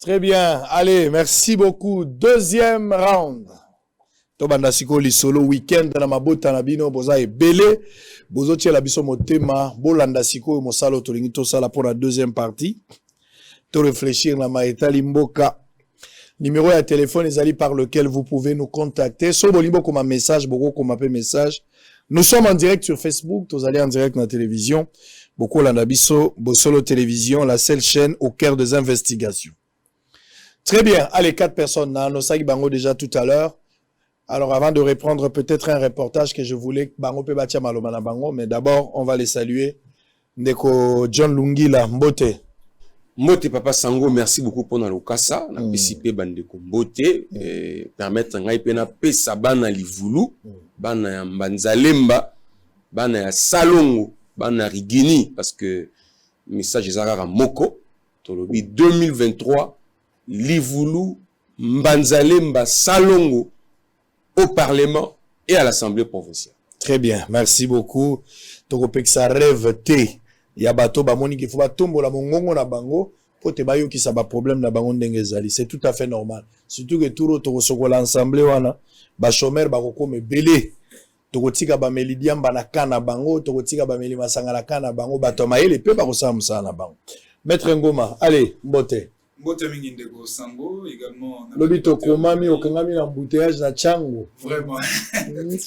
Très bien. Allez, merci beaucoup. Deuxième round. Tobanda siko li solo weekend na mabota na bino boza ebele. Bozo tia la biso motema. Bolanda siko mosalo tolingi to sala pour la deuxième partie. To réfléchir na maeta limboka. Numéro de téléphone ezali par lequel vous pouvez nous contacter. So bolimbo comme un message, beaucoup comme un message. Nous sommes en direct sur Facebook. Vous allez en direct dans la télévision. Beaucoup l'andabiso, Bosolo Télévision, la seule chaîne au cœur des investigations. Très bien. Allez, 4 personnes. Nous avons Bango déjà tout à l'heure. Alors, avant de reprendre peut-être un reportage que je voulais, Bango peut bâtir Malomana Bango, mais d'abord, on va les saluer. Ndeko John Lungila, Mbote. Mbote Papa Sango, merci beaucoup pour notre casa. Na PCP Bandeko Mbote, permettre ngai pena pesa bana livulu, bana ya Mbanzalemba, bana ya Salongo, bana Rigini, parce que message ezara moko, tolobi 2023, livulu, Mbanzalemba, Salongo, au Parlement et à l'Assemblée provinciale. Très bien, merci beaucoup. Tokopek sa rêve T. Yabato bamoni ki fuba tombo la mongongo na bango po te bayo ki sa ba problème na bango ndenge ezali. C'est tout à fait normal. Surtout que tout toko sokola l'Assemblée wana ba chômeur ba kokome belé. Toko tika ba melidiam ba na kana bango, toko tika ba meli masanga na kana bango bato mayele pe ba kosa musala na bango. Maître Ngoma, allez, Mbote. Mbote mingi ndeko Sango également. Lobito komami okangami na embouteillage na Chango. Vraiment.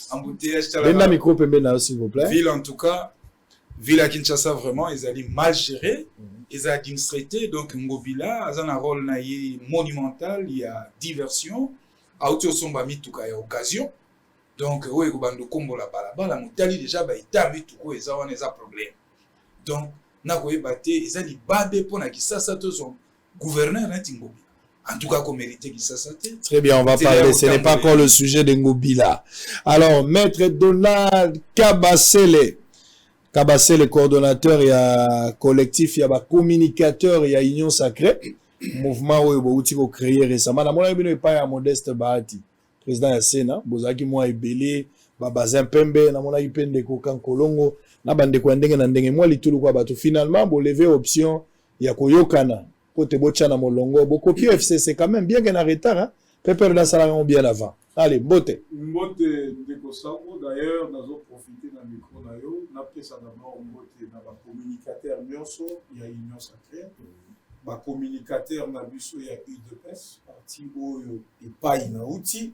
Embouteillage tala. Benda micro pembe na s'il vous plaît. Ville en tout cas, ville à Kinshasa vraiment, ils allaient mal gérer, ils allaient administrer donc Ngobila, ils ont un rôle monumental, il y a diversion, à autour son bami tout cas il y a occasion. Donc oui, kubando kombo la balabala, mutali déjà ba itabi tout quoi, ils ont des problèmes. Donc na koye baté, ils allaient bader pour na Kinshasa tout son gouverneur na Ngobila. En tout cas, qu'on méritait qu'il s'assate. Très bien, on va parler. Ce n'est pas encore le sujet de Ngobila. Alors, Maître Donald Kabasele. Kabasele, coordonnateur, il y a collectif, il y a communicateur, il y a Union Sacrée. Mouvement où il y a créé récemment. Dans mon avis, il n'y a pas Modeste Bahati, président de Sénat. Bozaki moi Ebele, Babazin Pembe, dans mon avis, Pende Kokan Kolongo, na bande ko ndenge na ndenge moi litulu kwa bato. Finalement, bon lever option, il y a Koyokana. Côté Bochana Molongo, beaucoup plus FCC quand même, bien qu'il y ait un retard, hein. Pepper dans salarion bien avant. Allez, Mbote. Mbote de Kosango, d'ailleurs, nous avons profité d'un micro, nous avons fait ça d'abord, Mbote, dans le communicateur Nyonso, il y a Union Sacrée. Le communicateur Nabuso, il y a UDPS, parti où il n'y a pas d'outil.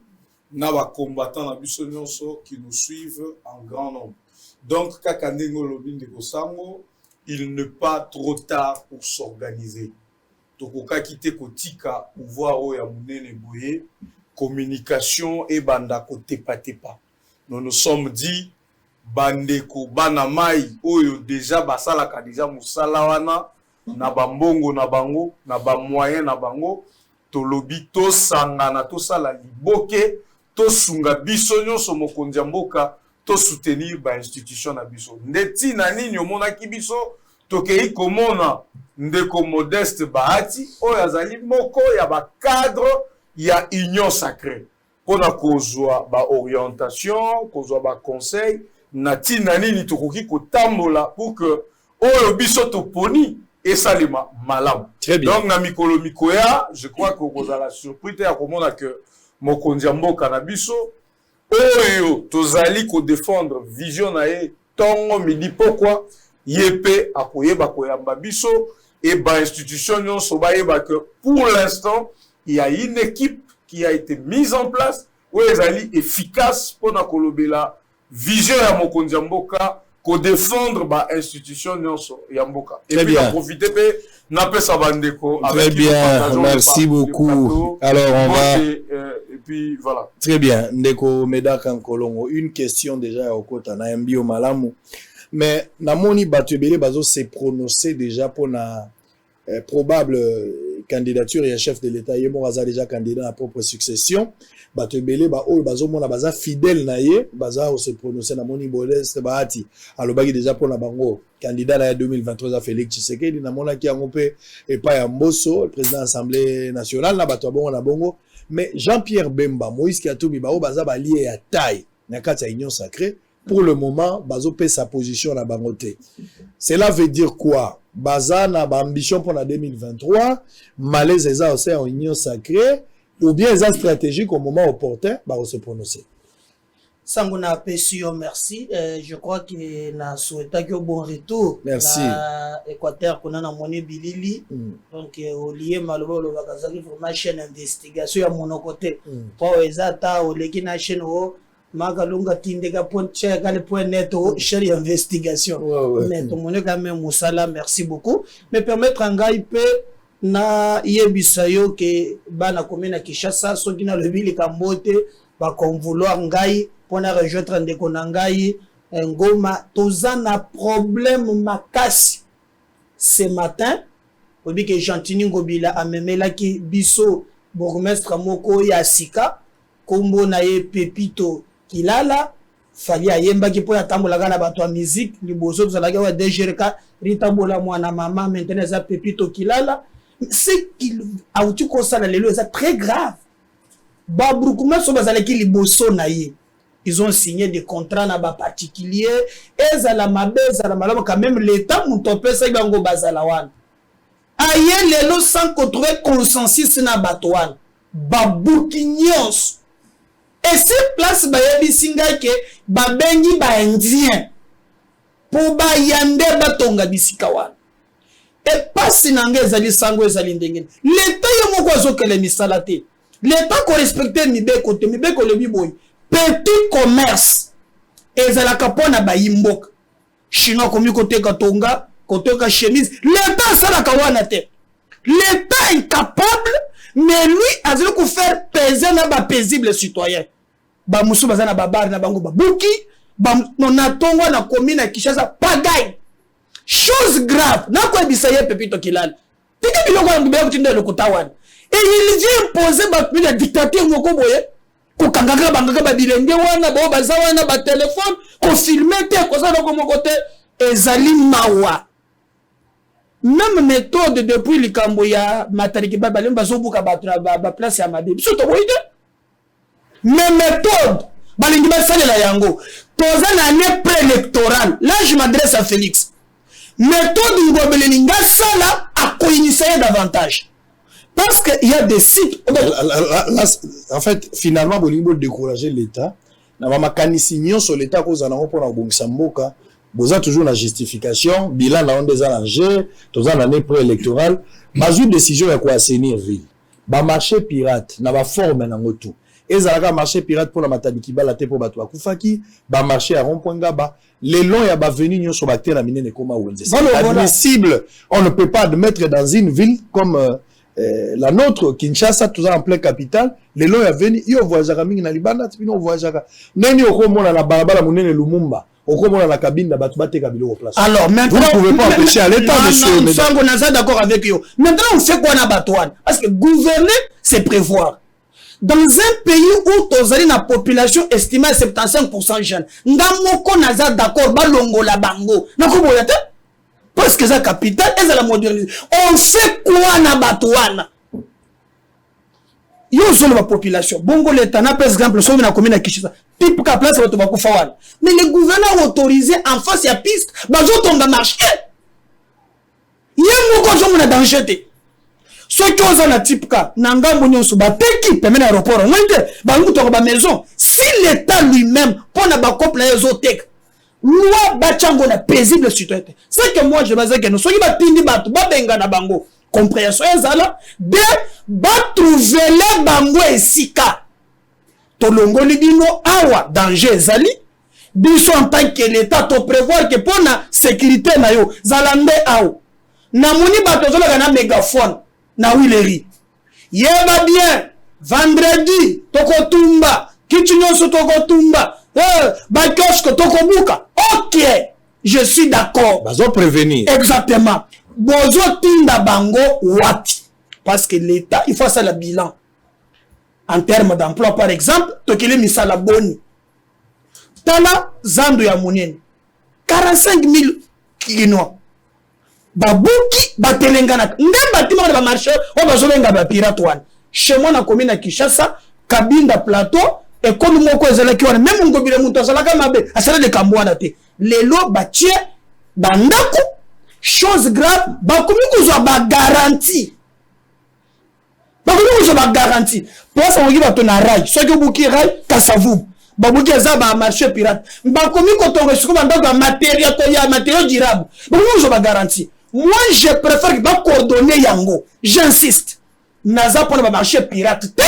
Nous avons combattants Nabuso Nyonso qui nous suivent en grand nombre. Donc, Kakandengo Lobin de Kosango, il n'est pas trop tard pour s'organiser. Tokoka kite kotika pouvoir oya munene boye communication et banda kote patepa. Nous nous sommes dit bandeko bana mai oyo déjà basala ka déjà musala wana na bambongo na bango na ba moyen na bango to lobi to sangana to sala liboke to sunga biso nyonso mokonzi mboka to soutenir ba institution na biso ndeti na nini omona ki biso tokei komona ndeko Modeste Bahati oyo azali moko ya ba cadre ya Union Sacrée pona kozwa ba orientation kozwa ba conseil na tina nini tokoki kotambola pour que oyo biso toponi esalema malamu. Très bien. Donc na mikolo mikoya je crois que kozala surprise ya komona que mokonzi mboka na biso oyo tozali ko défendre vision na ye tongo midi pourquoi yepe akoyeba koyamba biso et bah institution non sobayeba que pour l'instant il y a une équipe qui a été mise en place où les alliés efficaces pour na kolobela vision ya mokonzi mboka ko défendre ba institution non ya mboka et puis profiter pe na pesa bandeko avec très bien, merci beaucoup. Alors on va et puis voilà. Très bien, ndeko Medaka Nkolongo, une question déjà au kota na mbio malamu. Mais namoni batubele bazo se prononcer déjà pour la probable candidature et chef de l'État yemo baza déjà candidat à propre succession batubele ba ol bazo mona baza fidèle na ye baza se prononcer namoni Modeste Bahati alobaki déjà pour na bango candidat na 2023 à Félix Tshisekedi namona ki yango pe et pas ya Mboso président de l'Assemblée nationale na bato bongo na bongo mais Jean-Pierre Bemba Moïse Katumbi ba baza ba lié à taille na kati ya Union Sacrée. Pour le moment, Bazo paie sa position à la bangote. Cela veut dire quoi? bazana ba ambition pour la 2023 malaise eza aussi en union sacrée ou bien eza stratégique au moment opportun ba se prononcer. Sanguna Pessio, merci. Je crois que na souhaita que bon retour. Merci. Na Équateur qu'on a na moni bilili. Donc au lieu malbo le bakazali vraiment chaîne d'investigation à mon côté. Pour ezata au leki na chaîne o magalunga tindega point check le point net o chaîne d'investigation. Mais tout monde quand même musala, merci beaucoup. Me permettre ngai pe na yebisayo que bana komena Kinshasa so kina le bili kambote ba kon vouloir ngai pour na rejoindre ndeko na ngai ngoma tozana problème makasi ce matin obi que Gentini Ngobila amemela ki biso bourgmestre moko ya sika kombo na ye Pepito Kilala fali ayemba ki po ya tambola na bato ya musique liboso tozalaki wa DGRK ritambola mwana mama maintenant za Pepito Kilala c'est qu'il a outu kosala lelo c'est très grave babroukuma so bazalaki liboso na ye. Ils ont signé des contrats na ba particulier et za la mabeza la malama quand même l'état mutopesa bango bazalawan aye lelo sans qu'on trouve consensus na batouan baboukinyos et cette place ba yebi singa ke ba bengi ba indien pour ba yande batonga bisikawan et pas sinanga ezali sango ezali ndenge l'état yomoko azokele misalate l'état ko respecter mibeko te mibeko le biboy petit commerce ezalaka pona bayimboka chinois komi côté katonga côté ka chemise l'état salaka wana te l'état incapable mais lui azali ko faire peser na ba paisible citoyen ba musu bazana ba bar na bango ba buki ba na tongo na commune na Kinshasa pagaille chose grave na ko bisaye Pepito Kilala tika biloko ngbe kutinda lokotawan et il vient imposer ba la dictature moko boye ko kangaka bangaka ba bilenge wana ba baza wana ba téléphone ko filmer te ko ça ko moko te ezali mawa même méthode depuis likambo ya matariki ba balemba zobuka ba place ya mabe biso to boyide même méthode balingi ba salela yango toza na année préélectorale là je m'adresse à Félix méthode ngobeleni ngasala a co-initier davantage. Parce qu'il y a des sites. En fait, finalement, Bolingo décourager l'État. Dans ma mécanisme sur l'État, cause en a pour la Bongsamboka, vous avez toujours la justification, bilan dans des enjeux, tous en année préélectorale. Ma décision est quoi assainir ville. Ba marché pirate, na ba forme na ngoto. Ezalaka marché pirate pour la matadiki ba la te pour bato akufaki, ba marché à rond-point gaba. Les longs ya ba venu nyo so bakte na minene koma wenze. C'est admissible. On ne peut pas admettre dans une ville comme la nôtre, Kinshasa, tout ça en plein capital, les lois sont venus, ils ont voyagé à Mingi na Libanda, puis ils ont voyagé à Neni Okomo na Barabara Mounene Lumumba, Okomo na la cabine de Batubate Kabilo au place. Alors maintenant, vous ne pouvez pas empêcher à l'État, monsieur. Non, on est d'accord avec eux. Maintenant, on fait quoi na Batouane? Parce que gouverner, c'est prévoir. Dans un pays où tozali na population estimée à 75% jeunes, ngamoko naza d'accord, balongo la bango. Nako boyate? Parce que c'est la capitale et c'est la modernisation. On fait quoi na Batouana? Yo sur la population. Bongo l'État n'a pas exemple sur la commune à Kinshasa. Type ka place va tomber Fawan. Mais les gouverneurs autorisés en face ya piste, bazo tomba marché. Yé moko zo mona danger te. Ceux qui ont la type ka nangambo nyonso ba teki pemena aéroport ngende ba nguto ba maison. Si l'État lui-même pour na ba couple les zotek. Loi bachango na paisible citoyen. C'est que moi je me dis que nous soyons batindi batu ba benga na bango. Compréhension ezala de ba trouver les bango esika. Tolongoli bino awa danger ezali. Biso en tant que l'État to prévoir que pour na sécurité na yo zalande awo. Na moni bato zola na mégaphone na Wileri. Yeba bien vendredi tokotumba kitunyoso tokotumba. Bakoshko tokobuka. OK, je suis d'accord. Bazo prévenir. Exactement. Bozo tinda bango wati. Parce que l'État, il faut ça le bilan. En termes d'emploi, par exemple, tokele misala boni. Tala zandu ya munene. 45 000 Guinois. Babuki batelengana. Ndemba tima ba marché, o bazo benga ba pirate wan. Chez moi na commune à Kinshasa, Kabinda plateau. Et comme nous avons même Ngobile Mouto, asala de Kambouana te. Les lois battiers, bandako, chose grave bakomi kozwa bagarantie garantie pour ça on dit bato na rail soki obuki rail kasavu babuki eza ba marché pirate bakomi kotonga siko bandako matériel to ya matériel durable bakomi kozwa garantie. Moi je préfère que ba coordonner yango, j'insiste naza pour ba marché pirate te,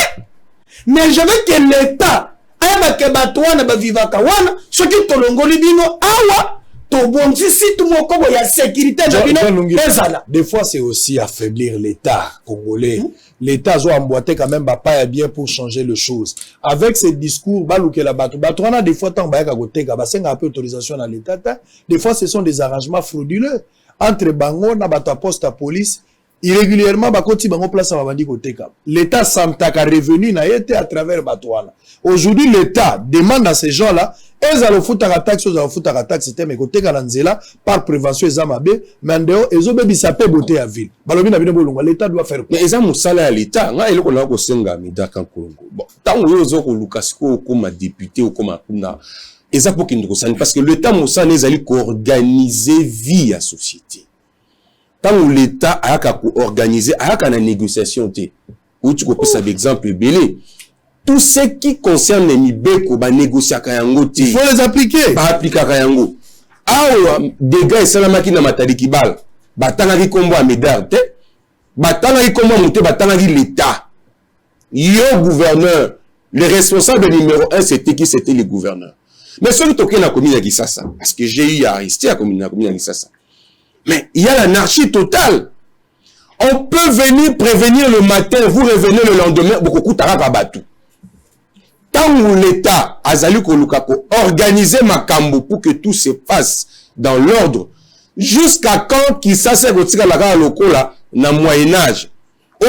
mais je veux que l'état aya ke bato wana ba vivaka wana soki tolongoli bino awa to bondisi tout moko ya sécurité na bino ezala. Des fois c'est aussi affaiblir l'état congolais. L'État a emboîté quand même pas bien pour changer les choses. Avec ces discours, on a des fois tant un peu d'autorisation dans l'État. Des fois, ce sont des arrangements frauduleux entre Bango na bata poste à police. Irrégulièrement, bakoti bango place à bandi côté cap. L'État s'amtaka revenu na été à travers Batouana. Aujourd'hui, l'État demande à ces gens-là, ils allent foutre la taxe, ils allent foutre la taxe, c'était mais côté Kalanzela par prévention ils amabe, mais en dehors ils ont bien sapé beauté à ville. Balobi na bino bolonga, l'État doit faire. Mais ils ont musala à l'État, nga eloko na ko senga mida kan Kongo. Bon, tant que yo ko Lukasiko comme député ou comme akuna, ils ont pour qu'il nous parce que l'État musala les allait organiser vie à société. Tant que l'État a organisé, a une négociation té. Où tu peux ça exemple belé. Tout ce qui concerne les Mibeko, bah négocier à Kayango, il faut les appliquer. Bah appliquer à Kayango. Ah des gars et salamaki na matali kibal. Bah tanagi kombo à Médard, te. Bah tanagi kombo à monter, bah tanagi l'État. Yo gouverneur, les responsables numéro 1 c'était qui? C'était les gouverneurs. Mais celui qui a commis à Gisasa, parce que j'ai eu à Aristide à commis à Gisasa. Mais il y a l'anarchie totale. On peut venir prévenir le matin, vous revenez le lendemain, beaucoup de rabatou. Tant où l'État a zali kolukako organiser Makambo pour que tout se passe dans l'ordre, jusqu'à quand qui s'assère au tika la lokola na Moyen-Âge.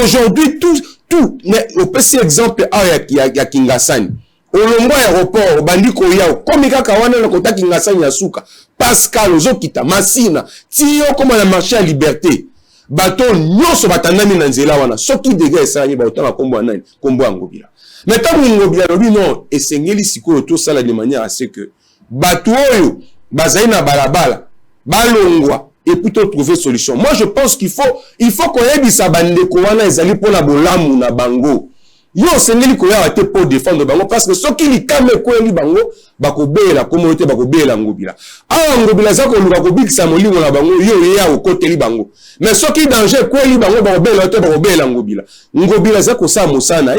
Aujourd'hui, tout, mais au petit exemple, il y a Kingasani. Au Lombo aéroport, au Bandiko Yao, comme Kawana, le contact Kingasani Yasuka, Pascal, Ozokita, Massina, Tio, comme on a marché à liberté. Bateau, nyonso batandami na nzela wana. Soki dégâts ça y ba otanga kombo anani, kombo angobila. Mais tant que ngobila lobi non, et sengeli siko to sala de manière à ce que bateau oyo bazali na balabala, balongwa et plutôt trouver solution. Moi je pense qu'il faut qu'on yebisa bandeko wana ezali pour la bolamu na bango. Yo sengeli ko ya te pour défendre bango parce que soki likame ko eli bango bakobela communauté bakobela ngobila. Ah ngobila za ko luka ko bikisa molingo na bango yo ya o koteli bango. Mais soki danger ko eli bango bakobela te bakobela ngobila. Ngobila za ko sa mosana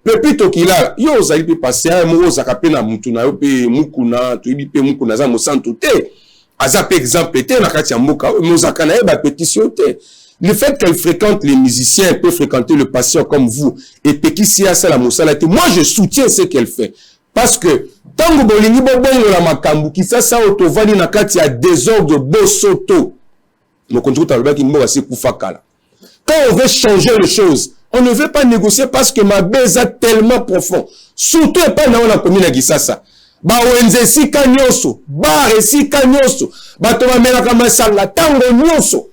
pepito kilala yo ozali pe passer un mot za kapena mutu na yo pe mukuna to ibi pe mukuna za mosanto te. Aza pe exemple te na kati ya mboka mozaka na ba pétition te. Le fait qu'elle fréquente les musiciens, elle peut fréquenter le patient comme vous. Et Pekisi a ça la moussalate. Moi, je soutiens ce qu'elle fait. Parce que, tant que Bolingi Bobongo la Makambu, qui ça autovali na kati ya désordre bosoto. Mon contrôle talba qui m'a assez koufakala. Quand on veut changer les choses, on ne veut pas négocier parce que ma baise est tellement profond. Surtout pas dans la commune à Gisasa. Ba wenze si kanyoso, ba resi kanyoso, ba toma mela kama sanga tango nyoso.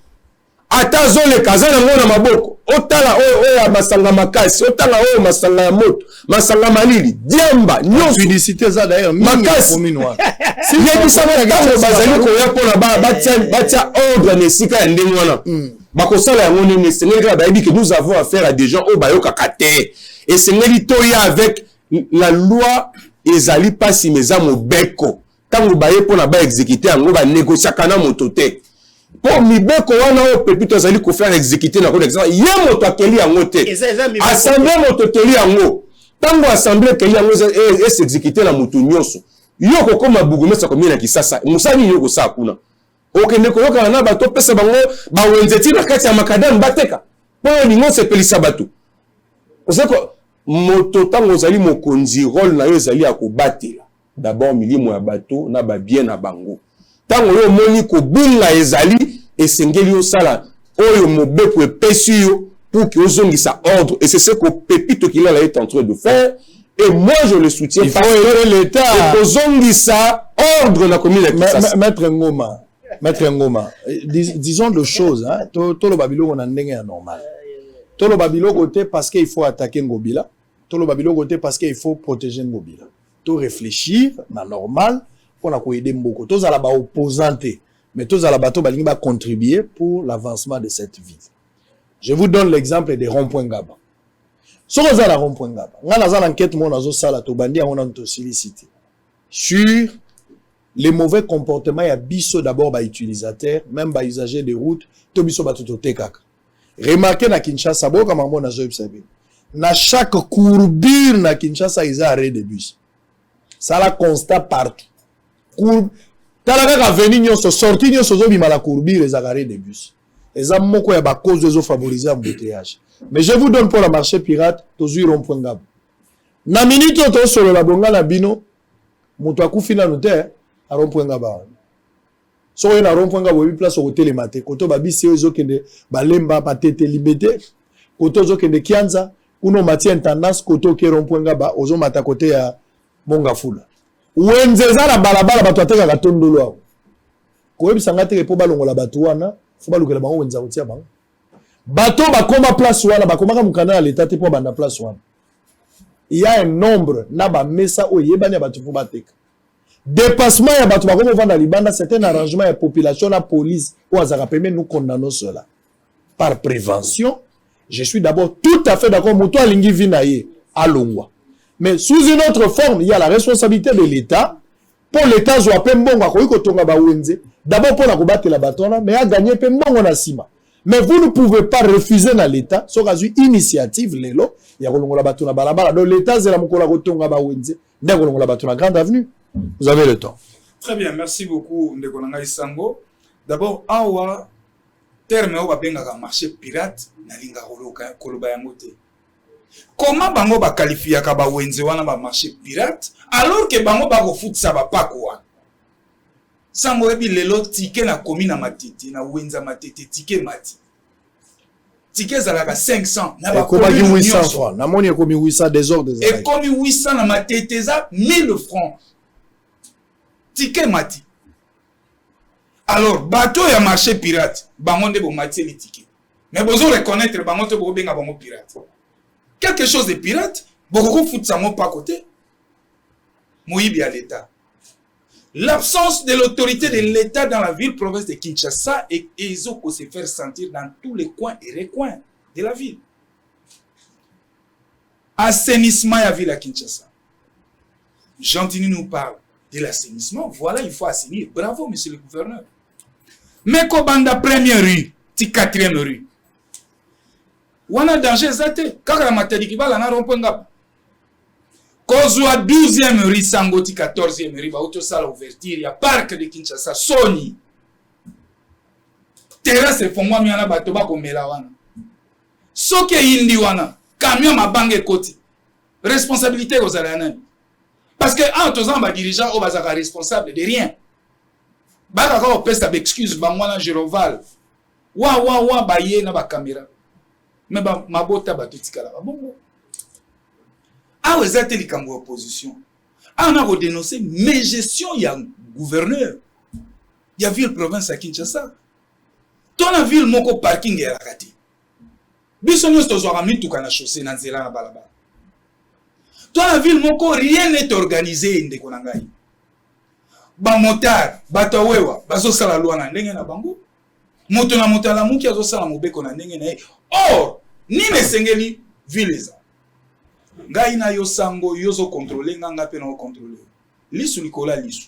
Atazo le kazana ngona maboko otala oya masanga makasi otala oya masanga ya moto masanga malili diamba nyoso publicité ça d'ailleurs makasi si yebisa batango bazali ko ya pona batia ordre na sika ya ndenge wana bakosala yango nini sengeli ba yebi que nous avons affaire à des gens au bayoka kate et sengeli toya avec la loi ezali pasi meza mobeko tango baye pona ba exécuter yango ba négocier kana motote. Pour Mibeko wana o pepito azali ko faire exécuter na ko exemple ye moto akeli yango te assemblée moto teli yango tango assemblée keli yango et s'exécuter na moto nyonso yo ko koma bugumesa ko mina kisasa musani yo ko sa kuna okende ko yoka na bato pesa bango ba wenzeti na kati ya makadam bateka po ningo se pelisa bato oseko moto tango azali mokonzi rôle na yo azali akobatela d'abord milimo ya bato na ba bien na bango. Tant que moni ko bunga ezali esengeli yo sala oyo mobeko epesi yo pour que ozongisa ordre et c'est ce que Pepito Kilala est en train de faire et moi je le soutiens parce que l'État ozongisa ordre na commune ya Maître Ngoma disons deux choses hein to lo babilo on ndenge ya normal to lo babilo côté parce qu'il faut attaquer Ngobila to lo babilo côté parce qu'il faut protéger Ngobila to réfléchir na normal on a aider beaucoup tous à la opposante mais tous à la bateau balingi va contribuer pour l'avancement de cette ville. Je vous donne l'exemple des ronds-points Gaba. Si vous avez la rond-point Gaba, on a l'enquête mon azo sala to bandi on a sollicité sur les mauvais comportements ya biso d'abord ba utilisateur, même ba usager de route, to biso ba tout tekaka. Remarquez na Kinshasa bo comme on a observé. Na chaque courbure na Kinshasa ils arrêt de bus. Ça la constat partout. Talaka avenue nyonso sorti nyonso zo bima la courbure les arrêts de bus. Les hommes moko ya ba cause de favoriser embouteillage. Mais je vous donne pour le marché pirate toujours rond-point Gaba. Na minute to solo la bonga na bino moto akufina note à rond-point Gaba. So na rond-point Gaba bi place au hôtel maté koto ba bisi ezo kende balemba patete liberté koto zo kende kianza kuno mati intendance koto ke rond-point Gaba ozo mata côté ya Monga Fula. Wenzeza na balabala bato ateka katondolo awo. Ko yebisanga te po balongola bato wana, fo balukela bango wenza utia bango. Bato bakoma place wana bakoma mukana na l'état te po banda place wana. Il y a un nombre na ba mesa o yebani ya bato po bateka. Dépassement ya bato bakoma vanda libanda, c'est un arrangement ya population na police ou azaka permet nous condamnons cela. Par prévention, je suis d'abord tout à fait d'accord moto alingi vinaye alongwa. Mais sous une autre forme, il y a la responsabilité de l'État. Pour l'État, je vais d'abord pour la combattre la bâtonne, mais à gagner na sima. Mais vous ne pouvez pas refuser dans l'État, sur une initiative, l'élo, il y a la bâtonne balabala. Donc l'État, c'est la mokola kotonga ba wenze, la bâtonne grande avenue. Vous avez le temps. Très bien, merci beaucoup, Ndekonanga Isango. D'abord, awa, terme au babenga marché pirate, na linga koloba yangote. Comment bango ba qualifier ka ba wenze wana ba marché pirate alors que bango ba ko futsa ba pakwa sango ebi lelo ticket na komi na matete na wenza matete ticket mati ticket za la 500 na ba komi 800 francs na moni komi 800 désordre et komi 800 na matete za 1000 francs ticket mati alors bateau ya marché pirate bango nde bo mati les tickets mais besoin reconnaître bango te bo benga bango pirate. Quelque chose de pirate, beaucoup foutent ça mon pas côté. Moïbi à l'État. L'absence de l'autorité de l'État dans la ville province de Kinshasa et ils ont se faire sentir dans tous les coins et recoins de la ville. Assainissement à la ville à Kinshasa. Gentini nous parle de l'assainissement. Voilà, il faut assainir. Bravo, monsieur le gouverneur. Mais quand on a première rue, ti quatrième rue. Wana danger zate kaka la matadi kibala na romponga kozwa 12e rue sangoti 14e rue ba auto sala ouverture ya parc de Kinshasa Sony terrasse fongwa miana bato ba komela wana soke indi wana camion mabange koti responsabilité kozala nani parce que en tous ans ba dirigeant o bazaka responsable de rien ba ka pesa excuse ba mwana Jeroval wa ba ye na ba caméra. Mais ma bota batutika la bongo. Ah vous êtes les cambo opposition. Ah on a dénoncé mais gestion il y a gouverneur. Il y a ville province à Kinshasa. Ton la ville moko parking ya rakati. Biso nyo sto zwa mi tuka na chaussée na nzela na balaba. Ton la ville moko rien n'est organisé ndeko na ngai. Ba motard, bato wewa, bazo sala loi na ndenge na bango. Moto na motala muki azo sala mobeko na ndenge na ye. Or, ni nesengeli vileza. Ngai na yo sango yozo contrôler nganga pe na o contrôler. Lisu likola lisu.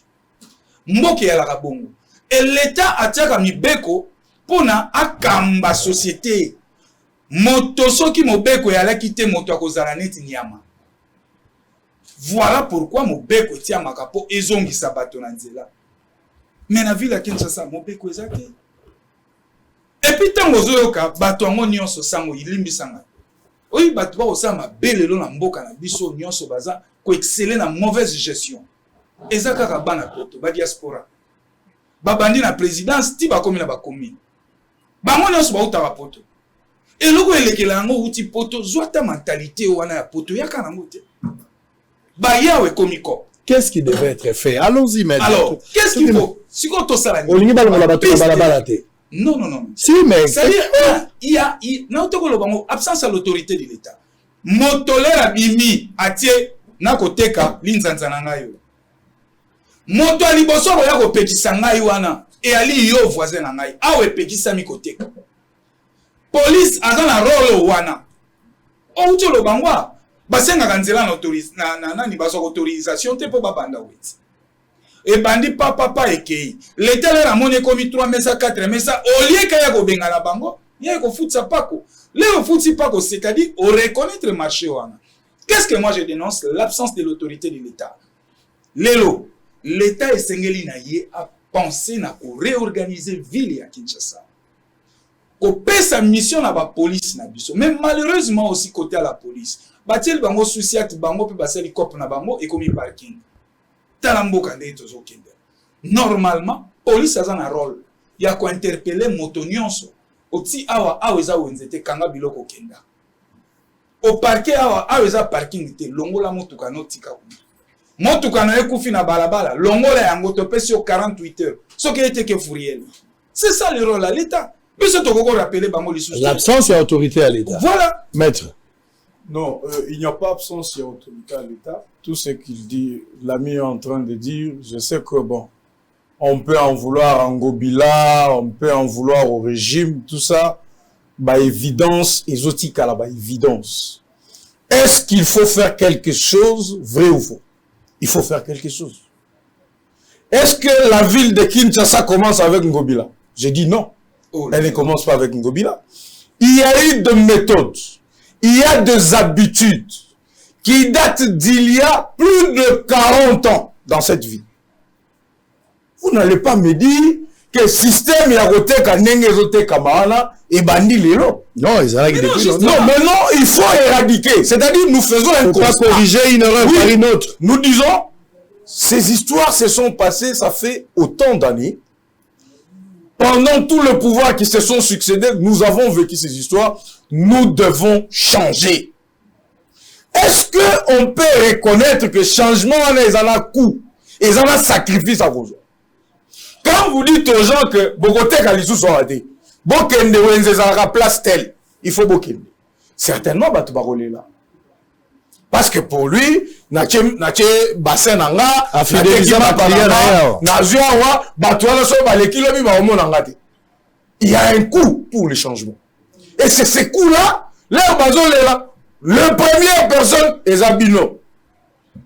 Mboke ya la bongo. Et l'État atiaka mibeko pona akamba société. Moto soki mobeko ya la kite moto akozala neti nyama. Voilà pourquoi mobeko tia makapo ezongi sabato na nzela. Mais na ville ya Kinshasa mobeko ezate. Et puis tant ozoyoka bato ngo nyonso sango ilimbisanga. Oyi bato ba osama belelo na mboka na biso nyonso baza ko exceller na mauvaise gestion. Ezaka ka bana poto ba diaspora. Ba bandi na présidence ti ba komi na ba komi. Ba ngo nyonso ba uta ba poto. Et loko elekela ngo uti poto zwata mentalité wana ya poto yaka na ngote. Ba yawe komiko. Qu'est-ce qui devait être fait? Allons-y maintenant. Alors, qu'est-ce qu'il faut? Si on to sala. Olingi balongola bato balabala te. Non, non, non. Si, mais... C'est-à-dire, il y a absence à l'autorité de l'État. Motolera bimi atie na koteka linzanza na ngayo. Moto aliboso ya ko petisa ngayo wana et ali yo voisin na ngai awe pekisami koteka police aza na role wana outi olobangwa basengaka nzela na nani bazwa autorisation te mpo babanda weti ebandi papa ekei leta lelo amoni ekomi 3 mesa 4 mesa olie kaya kobengana bango ye kofutisa pako leo futi pako c'est-à-dire au reconnaître marché wana. Qu'est-ce que moi je dénonce? L'absence de l'autorité de l'État. Lelo l'État esengeli na ye a penser na ko réorganiser ville ya Kinshasa. Ko pesa mission na ba police na biso. Mais malheureusement aussi côté à la police. Batil bango souci at bango pe baseli cop na bango et komi parking. Talamboka nde tozo kende. Normalement police a un rôle. Ya ko interpeller moto nyonso. Oti awa aweza wenzete kanga biloko kenda. Au parquet awa aweza parking te longola motuka no tika ku. Motuka na ekufi na balabala longola yango to pesi 48 heures. Ce qui était que Fouriel. C'est ça le rôle à l'État. Mais ce qu'on rappeler bango les soucis. L'absence d'autorité à l'État. Voilà. Maître. Non, il n'y a pas absence d'autorité à l'État. Tout ce qu'il dit, l'ami est en train de dire, je sais que bon, on peut en vouloir à Ngobila, on peut en vouloir au régime, tout ça, bah évidence, exotique à la bah évidence. Est-ce qu'il faut faire quelque chose, vrai ou faux? Il faut faire quelque chose. Est-ce que la ville de Kinshasa commence avec Ngobila? J'ai dit non. Elle ne commence pas avec Ngobila. Il y a eu des méthodes, il y a des habitudes qui datent d'il y a plus de 40 ans dans cette ville. Vous n'allez pas me dire que le système Yagote Nenge Kamana et Bandi Lelo. Non, ils arrêtent depuis longtemps. Non, maintenant, il faut éradiquer. C'est-à-dire, nous faisons un constat. Pour pas corriger une erreur par une autre. Nous disons, ces histoires se sont passées, ça fait autant d'années. Pendant tout le pouvoir qui se sont succédés, nous avons vécu ces histoires. Nous devons changer. Est-ce qu'on peut reconnaître que changement, ils en ont coût, ils en ont sacrifice à vos gens? Quand vous dites aux gens que Bogoté Kalisou sont ratés, Bokende Wenzezara place telle, il faut Bokende. Certainement, Batubarolé là. Parce que pour lui, Nache bassin nanga, il y a un coût pour le changement. Et c'est ce coût-là, le première personne est Zabino.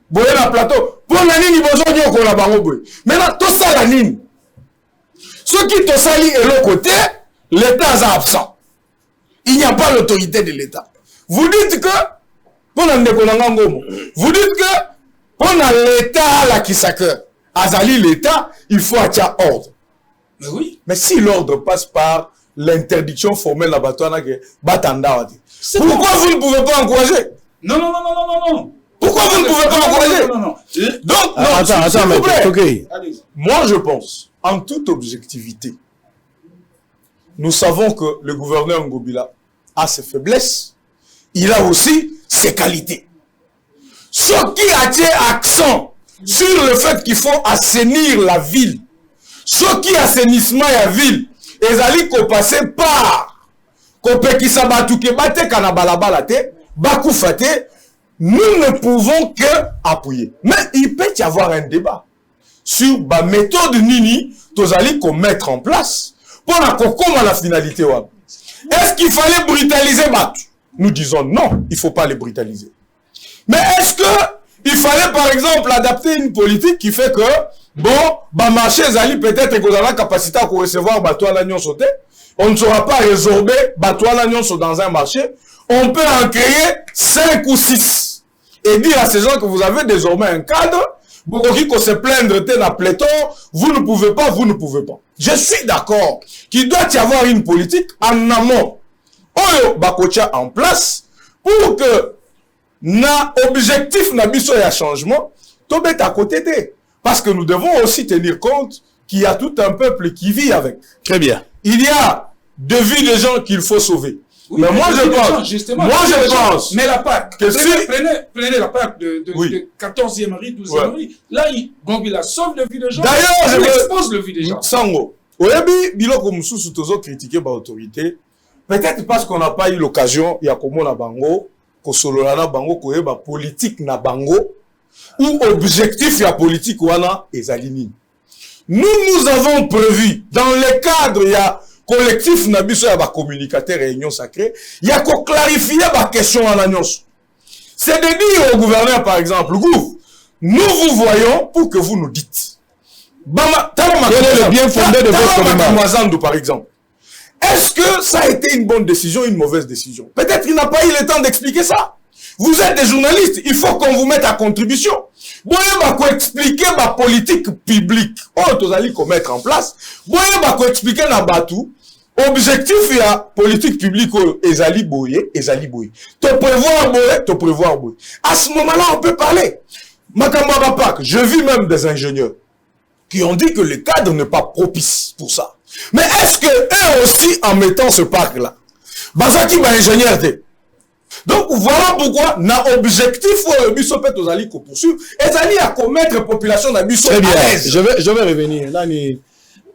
Boye na plateau. Pour la nini bozo nyoko la bango boye. Maintenant, tout ça la nini. Ceux qui te salient et l'autre côté, l'État est absent. Il n'y a pas l'autorité de l'État. Vous dites que, vous dites que, pour l'État la Kisaka, Azali l'État, il faut avoir ordre. Mais oui. Mais si l'ordre passe par l'interdiction formelle à Batouana, pourquoi vous ne pouvez pas encourager? Non, non, non, non, non, non. Pourquoi vous ne pouvez pas encourager? Non, non, non. Donc, non, attends, mais okay. Moi, je pense, en toute objectivité, nous savons que le gouverneur Ngobila a ses faiblesses, il a aussi ses qualités. Ce qui attire accent sur le fait qu'il faut assainir la ville, ce qui assainissement la ville, et allez qu'on passe par, qu'on peut qui s'abattu que bate kanabalabalate, bakoufate, nous ne pouvons que appuyer. Mais il peut y avoir un débat sur la méthode Nini, tozali qu'on mettre en place pour la finalité. Est-ce qu'il fallait brutaliser Batu? Nous disons non, il ne faut pas les brutaliser. Mais est-ce qu'il fallait par exemple adapter une politique qui fait que, bon, marché Zali peut-être qu'on a la capacité à recevoir Batu à l'agnon sauté, on ne saura pas résorber Batu à l'agnon dans un marché, on peut en créer 5 ou 6 et dire à ces gens que vous avez désormais un cadre, beaucoup qui se plaindre de la pléthore, vous ne pouvez pas, vous ne pouvez pas. Je suis d'accord qu'il doit y avoir une politique en amont. Oyo bakocha en place pour que na objectif na biso ya changement tobet à côté de. Parce que nous devons aussi tenir compte qu'il y a tout un peuple qui vit avec. Très bien. Il y a de vies de gens qu'il faut sauver. Oui, mais moi je pense, gens, mais la PAC, que prenez la PAC de 14e rue, 12e rue, là, Ngobila sauve le vie de gens, d'ailleurs, il expose le vie des gens. Sango, oyebi biloko mususu tozo critiquer ba autorité, peut-être parce qu'on n'a pas eu l'occasion, ya komona bango, kosolola na bango koyeba politique na bango, ou objectif ya politique wana ezali nini. Nous avons prévu, dans le cadre, il y a collectif, il y a communicateur réunion sacrée, il y a qu'on clarifie la question à l'annonce. C'est de dire au gouverneur, par exemple, nous vous voyons pour que vous nous dites. Quel est le bien fondé de votre demande, par exemple. Est-ce que ça a été une bonne décision ou une mauvaise décision? Peut-être qu'il n'a pas eu le temps d'expliquer ça. Vous êtes des journalistes, il faut qu'on vous mette à contribution. Vous pouvez expliquer la politique publique. Vous allez mettre en place. Vous pouvez expliquer la batou. Objectif, il y a politique publique, ezali boye. Te prévoir boye. À ce moment-là, on peut parler. Je vis même des ingénieurs qui ont dit que le cadre n'est pas propice pour ça. Mais est-ce que eux aussi, en mettant ce parc-là, Bazaki va ingénieur. Donc voilà pourquoi, na objectif, qu'on poursuivre, et à commettre la population d'Abisso à l'aise. Je vais revenir. Là,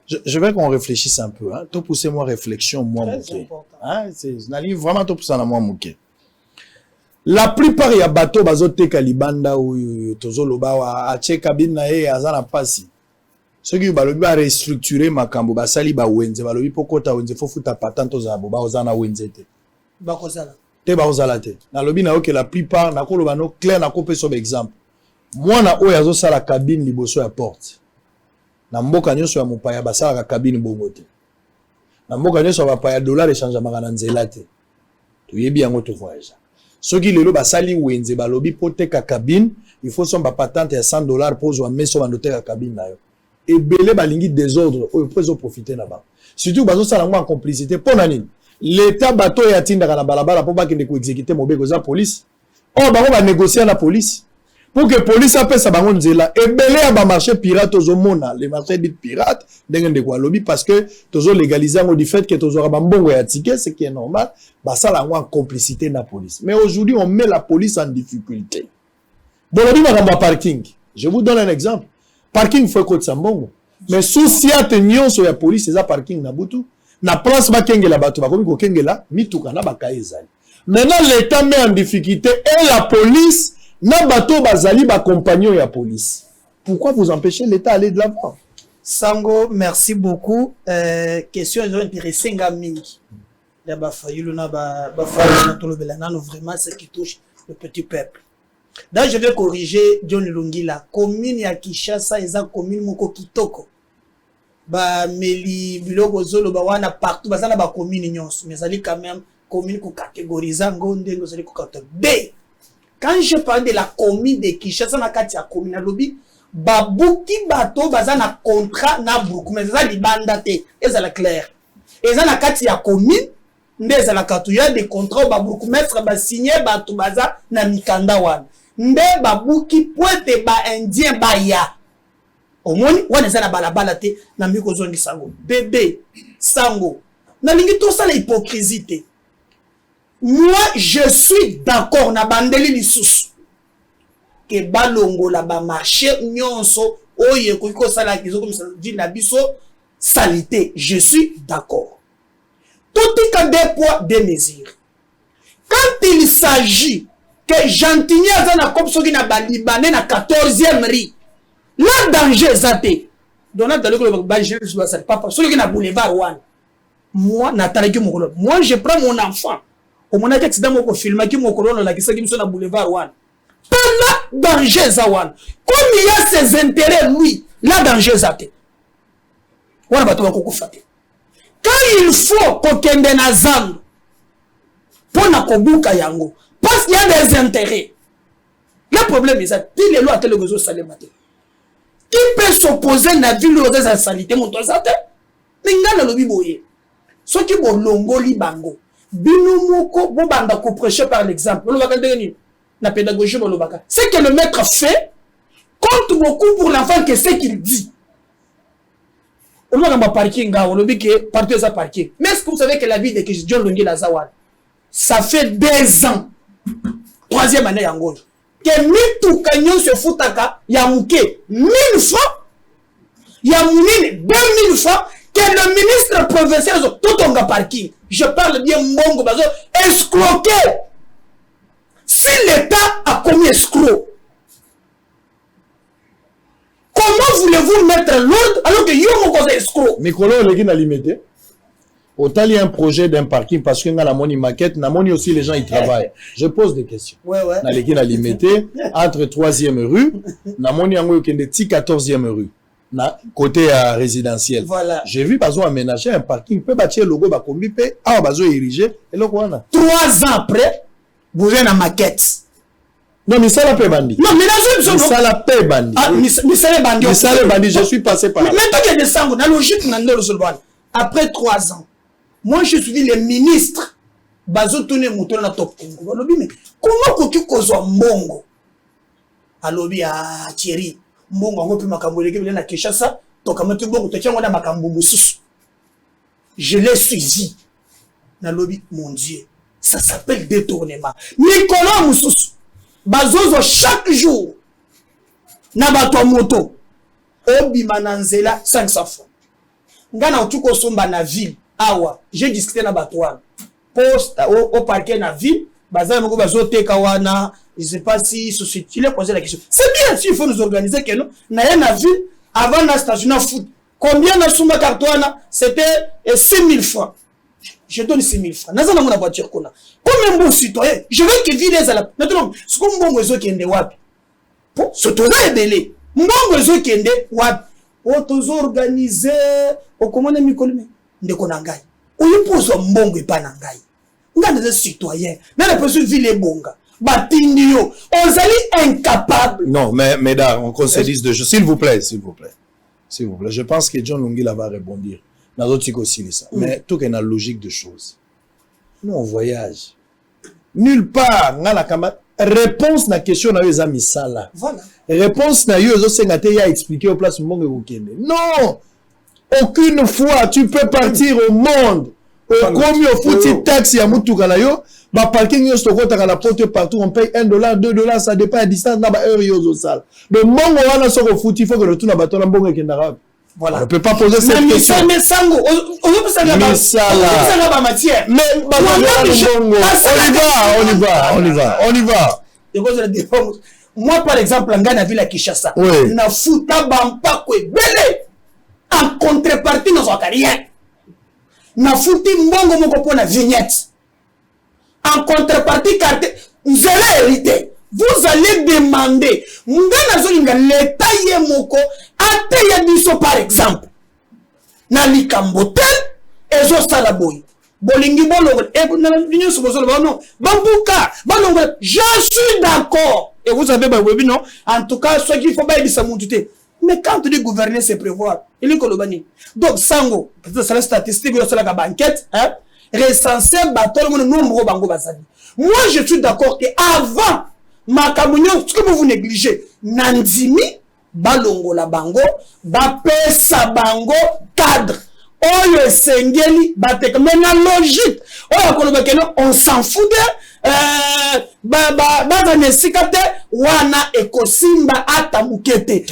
je veux qu'on réfléchisse un peu. Hein. Tout pousser moi réflexion, moi mouké. Hein, c'est vraiment tout pousser moi mouké. La plupart ya bateau bazote kalibanda ou tozoloba wa ache cabine na ye azana pasi. Ceux qui balobi ba restructurer makambo basali ba wenze balobi pokota wenze fofuta patante ozabo ba ozana wenze te. Ba kozala. Te ba ozala te. Na lobi na que la plupart na koloba no clair na kopé sur exemple. Moi na oyo azo sala cabine liboso ya porte. Na mboka nyonso ya mopaya basala ka cabine bongo te. Na mboka nyonso ba paya dollar échange makana nzela te. Toyebi yango to voyage. Ceux qui le basali wenze balobi poteka cabine, il faut son patente à $100 pour jouer mais sur la cabine na yo. Et belé balingi désordre ou peut profiter là-bas. Surtout bazo sala en complicité pour nani. L'état bateau ya tinda na balabala pour pas qu'il ne ko exécuter mobeko za police. Oh ba va négocier la police. Pour que police appelle sa bango nzela et belé ba marché pirate aux mona, les marchés dit pirate dengen de quoi lobby parce que tozo légaliser du fait que tozo ba mbongo ya ticket ce qui est normal, ba ça la en complicité na police. Mais aujourd'hui on met la police en difficulté. Bon lobby ma parking. Je vous donne un exemple. Parking faut que Sambongo. Mais souci à tenir sur la police c'est ça parking na butu. Na place ba kenge la bato ba komi ko kenge la mituka na ba kaizali. Maintenant l'état met en difficulté et la police na bato bazali ba compagnon ya police. Pourquoi vous empêchez l'état d'aller de l'avant? Sango, merci beaucoup. Question intéressante mingi. Ya ba fayulu na ba fayulu na tolobela nano vraiment ce qui touche le petit peuple. Donc je vais corriger John Lungila. Commune ya Kinshasa eza commune moko kitoko. Ba meli biloko zolo ba wana partout bazana ba commune nyonso mais zali quand même commune ko catégoriser ngonde ngozali ko kata B. Quand je parle de la commune de Kinshasa na kati ya commune lobby babuki bato bazana contrat na bruku mais zali banda te ezala clair. Ezana kati ya commune ndeza la katuya de contrat ba bruku maître ba signer bato baza na mikanda wana. Nde babuki poete ba indien ba ya. Omoni wana zana balabala te na miko zongi sango bébé sango na lingi to ça l'hypocrisie. Moi je suis d'accord na bandeli lisusu que balongo la ba marché nyonso oye ko sala kizo comme ça dit na biso salité, je suis d'accord. Tout est qu'à deux poids deux mesures. Quand il s'agit que Gentilly a na comme ça qui na Libanais na 14e riz. Le danger zate. Donald dans le danger c'est pas celui qui na boulevard one. Moi Nathalie Mokolo. Moi je prends mon enfant. Au mon accident moko filma ki Mokolo la ki sa na boulevard one. Pas la danger za one. Comme il y a ses intérêts lui, la danger zate. Wana bato bakoko fate. Quand il faut qu'on kende na zango pour na kobuka yango parce qu'il y a des intérêts. Le problème est ça, il est là à le réseau salématé. Qui peut s'opposer à la ville de la salité mon toit ça? Mais il y a le biboye. Ceux qui vont longoli bango. Binomoko bobanda ko prêcher par l'exemple. On va regarder la pédagogie bolobaka. Ce que le maître fait compte beaucoup pour l'enfant que ce qu'il dit. On va dans parking on le dit que partout ça parking. Mais est-ce que vous savez que la vie de John Longi Lazawan ça fait 2 ans. 3e année en gros. Que mitu kanyon se foutaka ya mouke 1000 francs. Ya mounine 2000 francs. Que le ministre provincial tout on parking. Je parle bien mbongo bazo escroquer. Si l'État a commis escroc, Comment voulez-vous mettre l'ordre alors que yo mon conseil escroc? Mikolo legi na limité. Autant il y a un projet d'un parking parce que dans la moni maquette, na moni aussi les gens ils travaillent. Je pose des questions. Ouais. Na legi na limité entre 3e rue, na moni yango kende ti 14e rue. Na côté résidentiel. Voilà. J'ai vu bazo aménager un parking, peut bâtir logo ba kombi pe a bazo ériger et le quoi 3 ans après, vous avez la maquette. Non, mais ça la paix bandit. Non, mais là, ça la paix bandit. Ah, mais ça les bandits. Mais ça les bandits, je suis passé par là. Mais tant qu'il y a des sangs, la logique, après 3 ans, moi je suis dit les ministres, bazo tourner mon tour na top Congo. Mais comment que tu causes un mbongo? Alobi à Thierry, mbongo ngo pe makambo leke na Kinshasa, to kamatu bongo to tiango na makambo mususu. Je l'ai suivi. Na lobi, mon Dieu, ça s'appelle détournement. Nicolas mususu. Bazozo chaque jour na bato moto obima na nzela 500 francs. Ngana utuko somba na ville awa j'ai discuté na bato wana poste au parquet na ville bazana moko bazoteka wana je sais pas si société il a posé la question. C'est bien s'il faut nous organiser que non na na ville avant la station na foot combien na sumba cartouana c'était 6000 francs. Je donne 6 000 francs. Nazana mona voiture kona. Comme un bon citoyen, je veux que ville les ala. Maintenant, ce qu'on bon réseau qui est wapi. Pour ce tour est belé. Mon réseau qui est wapi. O tozo organisé au commande mikolme. Ndeko nangai. O yipozo mbongo epa nangai. Ngana des citoyens. Na la personne ville bonga. Batindi yo. Ozali incapable. Non, mais on concédise de jeu. S'il vous plaît. S'il vous plaît. Je pense que John Lungila va rebondir. Mais tout est dans la logique de choses. Nous, on voyage. Nulle part, réponse à la question na yo misala. Voilà. Réponse na yo a expliqué au place monde non. Aucune fois tu peux partir au monde. Comme au fouti taxi à mutuka na yo, ba parking yo stoko ta la porte partout on paye $1, $2, ça dépend à distance na ba heure yo zo sala. Le monde wana soko fouti faut que le tout na bato na mbongo ke ndara. Voilà. On ne peut pas poser cette question. Mais sango, on peut ça la matière. Mais on y va. Moi par exemple en Ghana ville à Kinshasa, na futa bampa ko belé en contrepartie dans sa carrière. Na futi mbongo moko po na vignette. En contrepartie carte vous allez hériter. Vous allez demander, l'État yemoko, ate biso par exemple, na likambotel, et zo salaboy. Bolingi bolongo, je suis d'accord. Et vous savez, non, en tout cas, ce qu'il faut pas dire ça mais quand tu dis gouverner, c'est prévoir. Il est kolobani. Donc, sango, peut-être c'est la statistique, c'est la banquette, hein, recensé, bateau, le nombre bango basani. Moi, je suis d'accord que avant, makamunyo, ce que vous négligez, nandimi, balongo la bango, bapesa bango, cadre. Oyo sengeli, batek, mais la logique. On s'en fout de, wana ekosimba atamukete. Et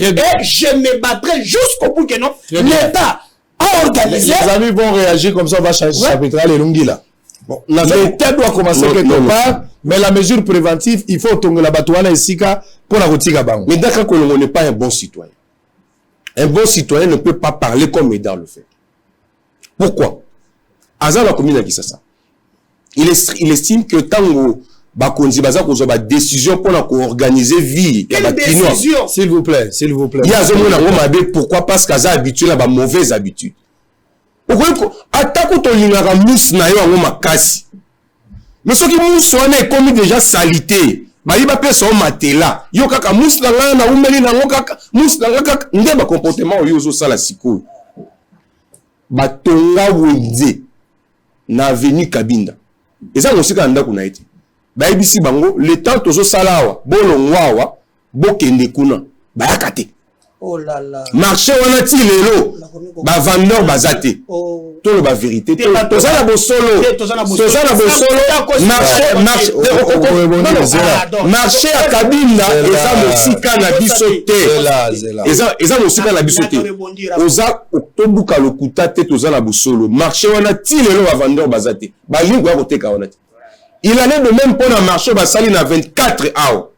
je me battrai jusqu'au bout que non, l'État a organisé. Les amis vont réagir comme ça, on va changer chapitre, les longues là. Bon, l'État doit commencer quelque part. Mais la mesure préventive, il faut que la batouana esika pour la routiga bango. Mais d'accord que l'on n'est pas un bon citoyen. Un bon citoyen ne peut pas parler comme Médard le fait. Pourquoi? Azar la commune qui ça. Il estime que tango bakonzi baza ko ba décision pour organiser vie. Quelle décision? S'il vous plaît. Il y a pourquoi? Parce qu'Azar habitué à la mauvaise habitude. Pourquoi? Attaque to lingaka mousse na yo ngo makasi. Mais ce qui mousse est comme déjà salité. Bah il va faire son matela. Yo kaka mousse na ngana umeli na ngokaka mousse na ngaka ndeba comportement yo zo sala siko. Ba tonga wenze na avenue Kabinda. Et ça aussi quand ndako na été. Ba ibisi bango le temps tozo salawa bolongwa bokende kuna ba yakate. Oh là là. Marché wana ti lelo ba vendeur bazate. Tout le vérité. Tout ça la bosolo. Marché à Kabinda et ça mosika na bisote. Et ça mosika na bisote. Oza otobuka lokuta te toza na bosolo. Marché wana ti lelo ba vendeur bazate. Ba lingo ya koteka wana. Il allait de même pour un marché ba sali na 24 heures.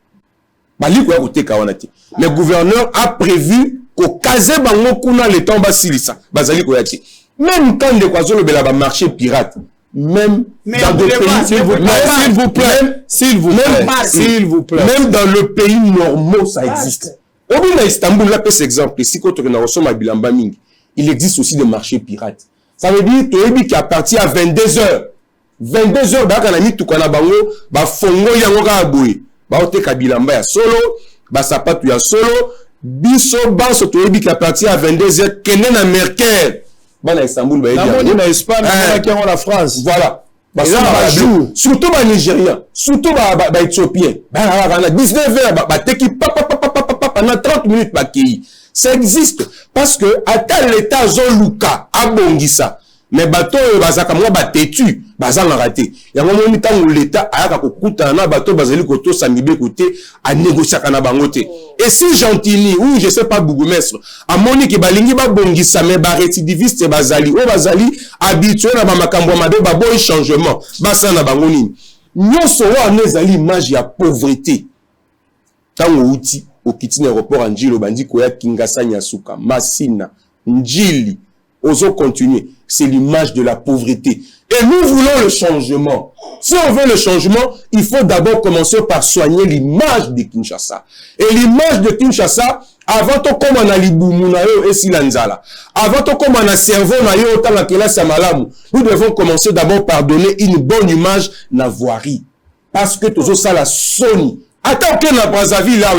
Le gouverneur a prévu ko kaze bango kuna le temps basilisa bazali ko yati même quand les oiseaux bela ba marché pirate même dans des pays s'il vous plaît même dans le pays normaux ça existe. Au bout de Istanbul là peut exemple si quand on a reçu ma bilamba mingi il existe aussi des marchés pirates. Ça veut dire que qui à partir à 22h ba kana mi tukana bango ba fongo yango ka boye ba ote kabilamba ya solo ba sapatu ya solo biso baso toyebi qu'à partir à 22h kene na Merkel bana Istanbul ba yebi na Espagne na la France voilà ba jour surtout ba Nigériens surtout ba Éthiopiens ba 19h ba teki pendant 30 minutes ba kei ça existe parce que à tel état zoluka abongisa mais bateau bazaka moi batetu bazanga raté ya moment ni tango l'état ayaka kokuta na bateau bazali koto samibe côté a négocier kana bangote et si gentili ou je sais pas bourgmestre a moni ki balingi ba bongisa mais ba récidiviste bazali o bazali habitué na ba makambo mabe ba boy changement basa na bango nini nyoso wa nezali image ya pauvreté tango uti au kitine aéroport Njili bandi koya Kingasa Nyasuka Masina Njili ozo continuer c'est l'image de la pauvreté et nous voulons le changement. Si on veut le changement il faut d'abord commencer par soigner l'image de Kinshasa et l'image de Kinshasa avant to comme na libumu na yo esilanzala avant to comme na cerveau na yo tanga kelasi ya malamu nous devons commencer d'abord par donner une bonne image na voirie parce que tozo sala soni. Attends que la Brazzaville là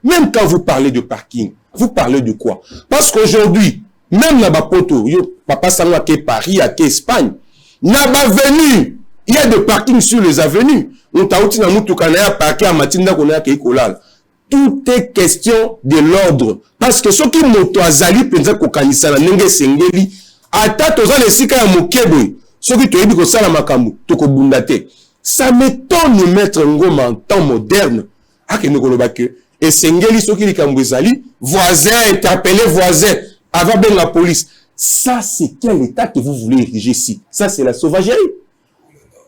même quand vous parlez de parking, vous parlez de quoi? Parce qu'aujourd'hui, même là bas poto, papa sanga ke Paris, à ke Espagne, n'a pas venu. Il y a des parkings sur les avenues. On t'a outi na mutukana ya parking à matinda kona ke ikolal. Tout est question de l'ordre. Parce que ceux qui moto azali penza ko kanisa na nenge sengeli, ata toza le sika ya mokebo. Ceux qui toyebi ko sala makambo, to ko bundate. Ça m'étonne mettre Ngoma en temps moderne. Et Sengeli, ceux qui les voisin, interpellé voisin, avant bien la police. Ça, c'est quel état que vous voulez ériger ici? Ça, c'est la sauvagerie.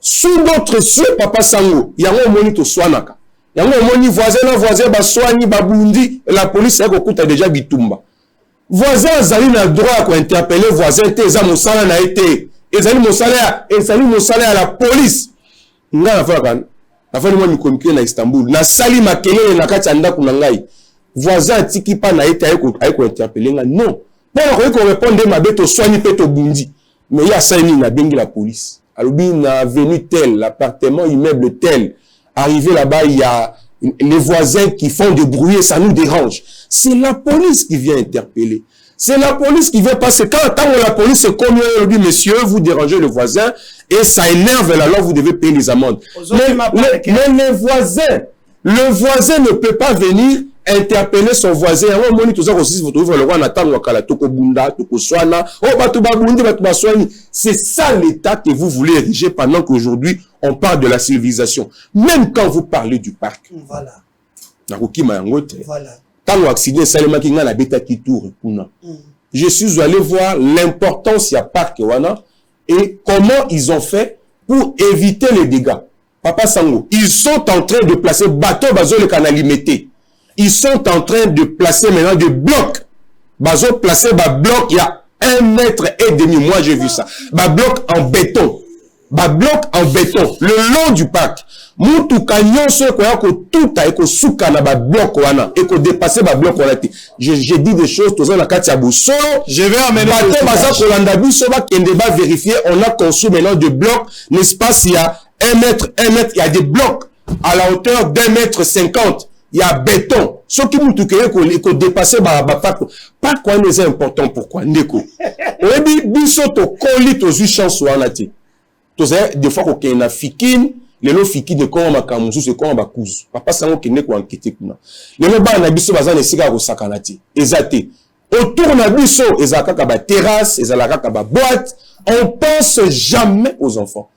Sous d'autres cieux, papa Sango, il y a un moni to soanaka. Il y a un moni voisin, ba soigni, ba bundi, la police, a déjà bitumba. Voisin, zali na droit à interpeller voisin, teza mosala na été. Et zali mosala à la police. Nga na faka na fani moi mi communiquer na Istanbul na sali makelele na kati anda kuna ngai voisin atiki pa na ete ayeko interpeller nga non pour ko répondre ma beto soigner peto bundi mais ya sani na bengi la police alobi na avenue tel l'appartement immeuble tel arrivé là-bas il y a les voisins qui font du bruit ça nous dérange c'est la police qui vient interpeller. C'est la police qui veut passer. Quand la police est comme elle dit, monsieur, vous dérangez le voisin et ça énerve, alors vous devez payer les amendes. Mais le voisin ne peut pas venir interpeller son voisin. C'est ça l'état que vous voulez ériger pendant qu'aujourd'hui on parle de la civilisation. Même quand vous parlez du parc. Voilà. Je suis allé voir l'importance du parc Wana et comment ils ont fait pour éviter les dégâts. Papa Sango, ils sont en train de placer bateau bazo le canal limité. Ils sont en train de placer maintenant des blocs. Bazo placer ba bloc il y a 1,5 mètre. Moi j'ai vu ça. Ba bloc en béton. Ba bloc en béton le long du parc. Mutu kanyon se quoi que tout a éco souka na ba bloc wana et que dépasser ba bloc wana. J'ai dit des choses tous la carte ya solo. Je vais amener bateau baza kolanda biso ba kende ba vérifier on a conçu maintenant de blocs n'est-ce pas s'il y a 1 mètre il y a des blocs à la hauteur d'1,50 mètre. Il y a béton. Ce qui mutu que dépasser ba parc. Pas quoi c'est important pourquoi ndeko. Obi biso to koli to zu chance wana ti. Des fois qu'on a fikin les lots fiki de comment ma kamusu c'est comment ma cousu papa sango kende ko enquêter kuna les lots ba na biso baza na sika ko sakanati ezate autour na biso ezaka ka ba terrasse ezalaka ka ba boîte on pense jamais aux enfants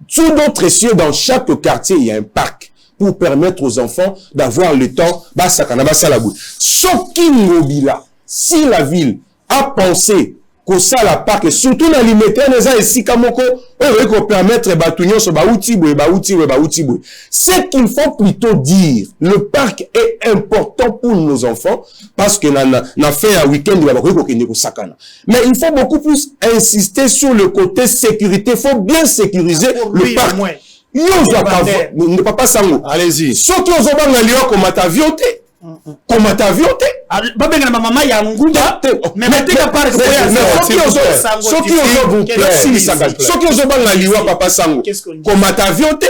tout d'autres cieux dans chaque quartier il y a un parc pour permettre aux enfants d'avoir le temps ba sakana ba sala bout soki ngobila si la ville a pensé que ça la parc surtout dans limiter les gens ici comme on veut permettre batunion sur baouti boy. Ce qu'il faut plutôt dire, le parc est important pour nos enfants parce que na fait un week-end mais il faut beaucoup plus insister sur le côté sécurité. Il faut bien sécuriser le parc. Ne pas pas sango. Allez-y. Surtout aux hommes dans l'Iran comme t'as vioté. Comment t'as vioté? Pas bien ma maman ya ngunda. Mais t'es capable de Soki ozoba na liwa papa sango. Comment t'as vioté?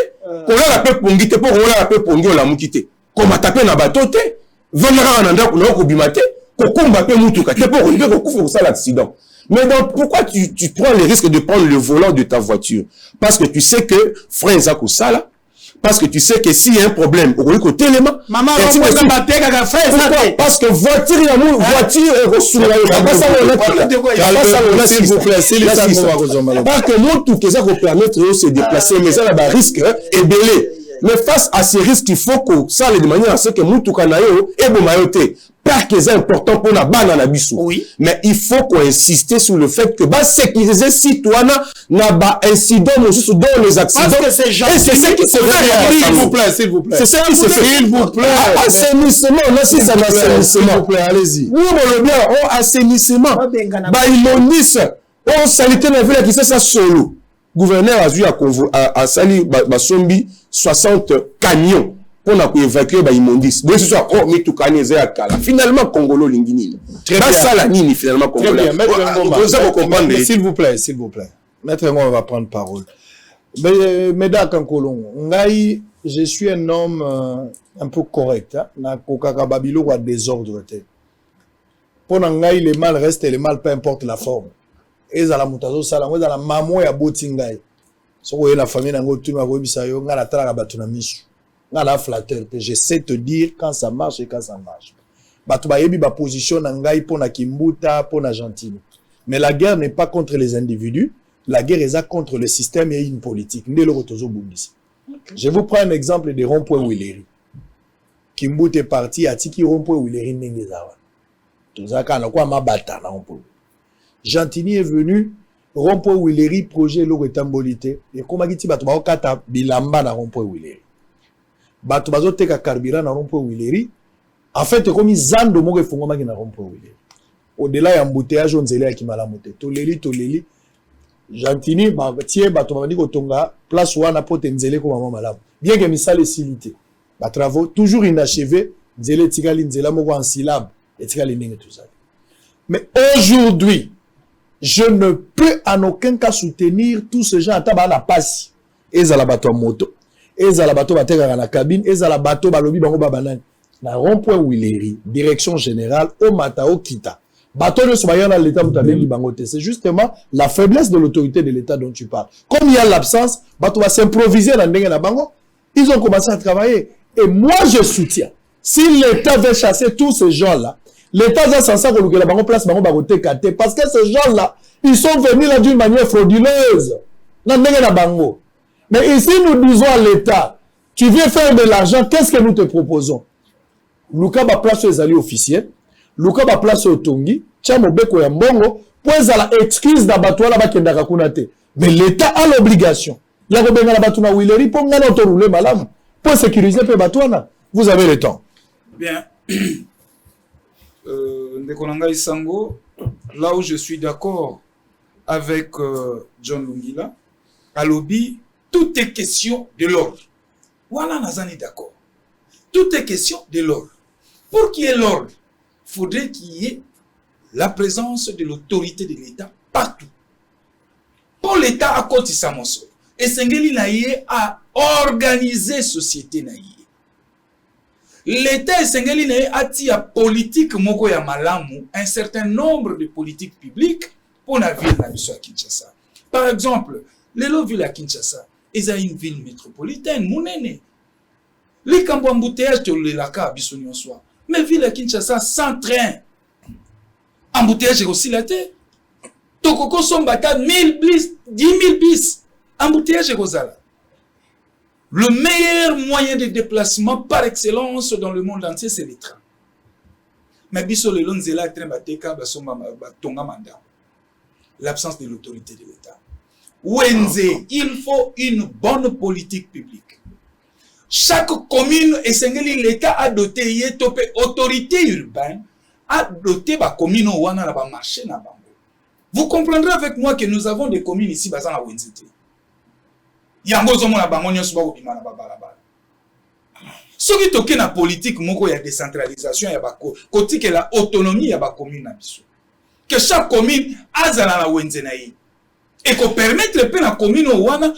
Kola la pe pongi te po kola la pe pongi la mukite. Comment t'as pe na bato te? Venera na ndako na ko bimate. Ko kumba pe mutuka te po ko libe ko kufa ça l'accident. Mais donc, pourquoi tu prends le risque de prendre le volant de ta voiture? Parce que tu sais que, frère Zako Sala, parce que tu sais que s'il y a un problème, au côté élément, maman, parce que voiture, s'il vous plaît, c'est parce que nous, tout ça qu'on permettre de se déplacer, mais ça, là, bas risque, est belé. Mais face à ces risques, il faut que ça, de manière à ce que nous, tout canayo, et bon, mayoté, parce que c'est important pour la banane à bissou. Oui. Mais il faut qu'on insiste sur le fait que, bah, sécuriser citoyens, n'a pas incident, aussi, dans les accidents. Parce que c'est gentil. Et c'est ce qui se fait. S'il vous plaît. C'est ça qui se fait. S'il vous plaît. Assainissement, là, si ça assainissement. S'il vous plaît, allez-y. Nous, on le bien, assainissement. Bah, immondice. On salité la ville qui c'est ça solo. Gouverneur a vu à Sali, bah, sombi 60 camions pour évacuer bah, immondice. Donc, ce soit, oh, mais tout canese à Kala. Finalement, Congolo Lingini. Très bien. Ça, la nini, finalement, Congolo. Très bien. Maître Ngomba. Vous comprenez. S'il vous plaît, s'il vous plaît. Maître Ngomba va prendre parole. Meda Kankolon, Ngai, je suis un homme un peu correct. Hein? Na kokaka babilo ou à désordre. Pour Ngai, le mal reste le mal, peu importe la forme. Et ça la mutazo sala, moi, la maman ya botingai. So, la famille n'a pas tout le monde, nga la tra batuna misu. Nga la flatteur. Je sais te dire quand ça marche et quand ça marche. Batu ba yebi ba position na ngai pour na kimbuta, pour na gentili. Mais la guerre n'est pas contre les individus. La guerre est contre le système et une politique. Je vous prends un exemple de rond-point Willery. Kimbuta est parti à Tiki rond-point Willery Nengezawa. Tout ça, quand on a ma bataille na rond-point. Gentini est venu, rond-point Willery, projet l'Oretambolité. Et comme on dit, batu ba okata bilamba na rond-point Willery. Batu bazo teka carburant na rond-point Willery. En fait, comme ils zando mo refongoma na rond-point Willery. Au-delà ya embouteillage on zele ya kimalamote. Toleli. Gentini, tie bato bandi kotonga place wana pote nzele ko mama malamu. Bien que misale silité. Ba travaux toujours inachevés, nzele tikali nzela moko en syllabe et tikali ndenge tout ça. Mais aujourd'hui, je ne peux en aucun cas soutenir tous ces gens à tabana passe. Ezala bato moto, ezala bato bateka na cabine, ezala bato balobi bango babanani. Na rond-point Willery, direction générale au Matao Kita. C'est justement la faiblesse de l'autorité de l'État dont tu parles. Comme il y a l'absence, bato va s'improviser dans le bango. Ils ont commencé à travailler. Et moi, je soutiens. Si l'État veut chasser tous ces gens-là, l'État va censé que la bango place bango bagote kate. Parce que ces gens-là, ils sont venus là d'une manière frauduleuse. Mais ici, nous disons à l'État, tu viens faire de l'argent, qu'est-ce que nous te proposons? Luka ba place aux alliés officiels. Luka ba place au Tongi, Tchamo Beko ya Mbongo, pour la excuse d'Abatouala Bakendaka Kunate. Mais l'État a l'obligation. Il y a que la Batouna Willery pour nous rouler malam, pour sécuriser le Batouana. Vous avez le temps. Bien. Ndekonanga Isango, là où je suis d'accord avec John Lungila, à Lobby, tout est question de l'ordre. Voilà, Nazani d'accord. Tout est question de l'ordre. Pour qu'il y ait l'ordre, il faudrait qu'il y ait la présence de l'autorité de l'État partout. Pour l'État à côté de Samoso. Et Sengeli Naïe a organisé société Naïe. L'État et Sengeli Naïe a dit à politique Moko ya Malamu un certain nombre de politiques publiques pour la ville à Kinshasa. Par exemple, les villes à Kinshasa, ils ont une ville métropolitaine, Mounene. Les camps embouteillage de l'Elaka, Bissoni en soi. Mais ville à Kinshasa sans train. Embouteillage est aussi la tête. Tokoko son bata 1000 bis, 10 000 bis. Embouteillage est rosala. Le meilleur moyen de déplacement par excellence dans le monde entier, c'est les trains. Mais biso le lonzela train bateka basomba batonga manda. l'absence de l'autorité de l'État. Wenze, il faut une bonne politique publique. Chaque commune et l'État a doté une autorité urbaine, a doté la commune où on a marché. Vous comprendrez avec moi que nous avons des communes ici basées à Wenze. Il y a un peu de ce qui est la politique, il y a décentralisation, il y a côté que la autonomie, il y a commune. Que chaque commune a la Wenze. Et qu'on permette la commune où on a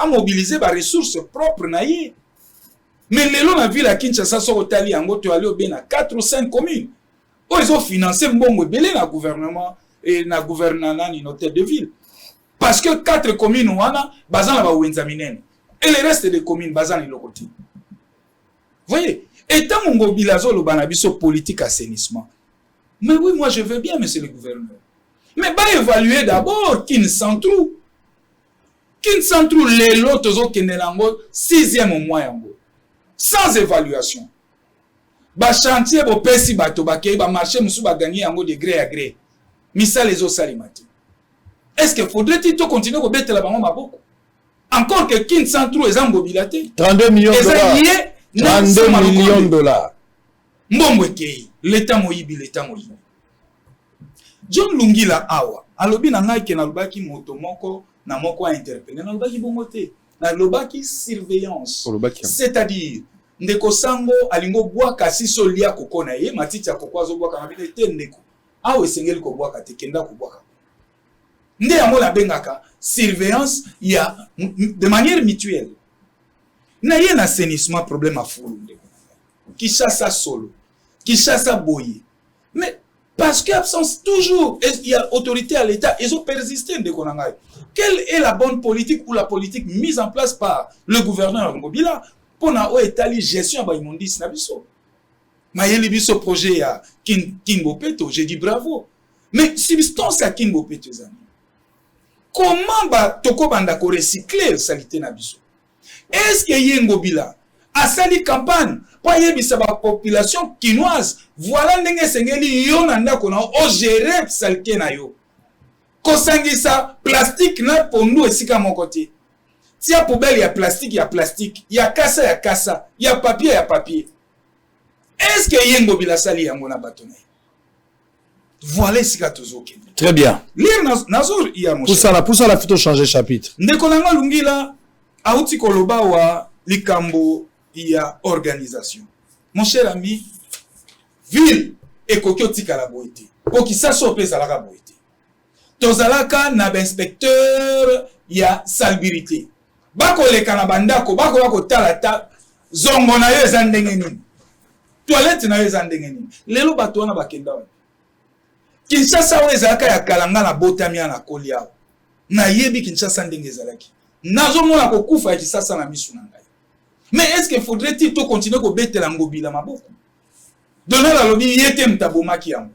mobiliser les ressources propres. Mais la ville à Kinshasa, il y a 4 ou 5 communes. Ils ont financé le gouvernement et le gouvernement de ville. Parce que 4 communes où on a et le reste des communes basées dans le côté. Vous voyez, étant mon mobilisation le banabiso politique assainissement. Mais oui, moi je veux bien, monsieur le gouverneur. Mais bah évaluer d'abord Kin Centrou. Kin Centrou, les lots qui ne l'ango 6e mois yango. Sans évaluation. Bah chantier bo pesi bato ba kei ba marché musu ba gagner yango de gré à gré. Misa les autres salimati. Est-ce que faudrait-il continuer à mettre la banque maboko? Encore que Kin Centrou est en mobilité. 32 millions de dollars. 32 millions de dollars. Mbomwe kei. L'État moyibi, l'État moyibi. John Lungila awa. Alobi na ngai ke na lobaki moto moko na moko a interpellé. Na lobaki bongote. Na lobaki surveillance. C'est-à-dire, ndeko sango alingo bwa kasi solia kokona ye matiti ya kokwazo bwa kana bide te ndeko. Awe sengeli ko bwa kate kenda ko bwa. Nde yango la bengaka surveillance ya de manière mutuelle. Na ye na assainissement problème à fulu ndeko. Kishasa solo. Kishasa boye. Mais parce qu'il y a absence toujours, il y a autorité à l'État, ils ont persisté de Konangai. Quelle est la bonne politique ou la politique mise en place par le gouverneur Ngobila pour na étaler gestion ba imondis na biso. Mayeli biso projet ya Kinbopeto, j'ai dit bravo. Mais substance à Kinbopeto zani. Comment ba toko banda ko recycler salité na biso? Est-ce que Ngobila a sali campagne pour yebisa ba population quinoise? Voilà ndenge sengeli yo nanda kona o gérer salité na yo. Kosangisa plastique na pondu esika mon côté. Si ya poubelle ya plastique, ya kasa ya kasa, ya papier. Est-ce que yengo bila sali yango na batona? Voilà esika tozoke. Très bien. Lire nazor ya mon. Pour ça la photo changer chapitre. Ndeko nanga lungila auti koloba wa likambo ya organisation. Mon cher ami, ville ekoki otikala boite. Po ki sa so pesa la boite. Tozalaka na inspecteur ya salubité. Bako leka na bandako, bako talata zongo na yo eza ndenge nini. Toilette na yo eza ndenge nini. Lelo bato wana bakenda wana. Kinshasa we ezalaka ya kalanga na botamia na kolia. Na yebi Kinshasa ndenge ezalaki. Nazomona kokufa ya Kinshasa na misu na ngai. Mais est-ce qu'il faudrait-il tout continuer à mettre la ngobila maboko? Donner la lobby yete mtabomaki yango.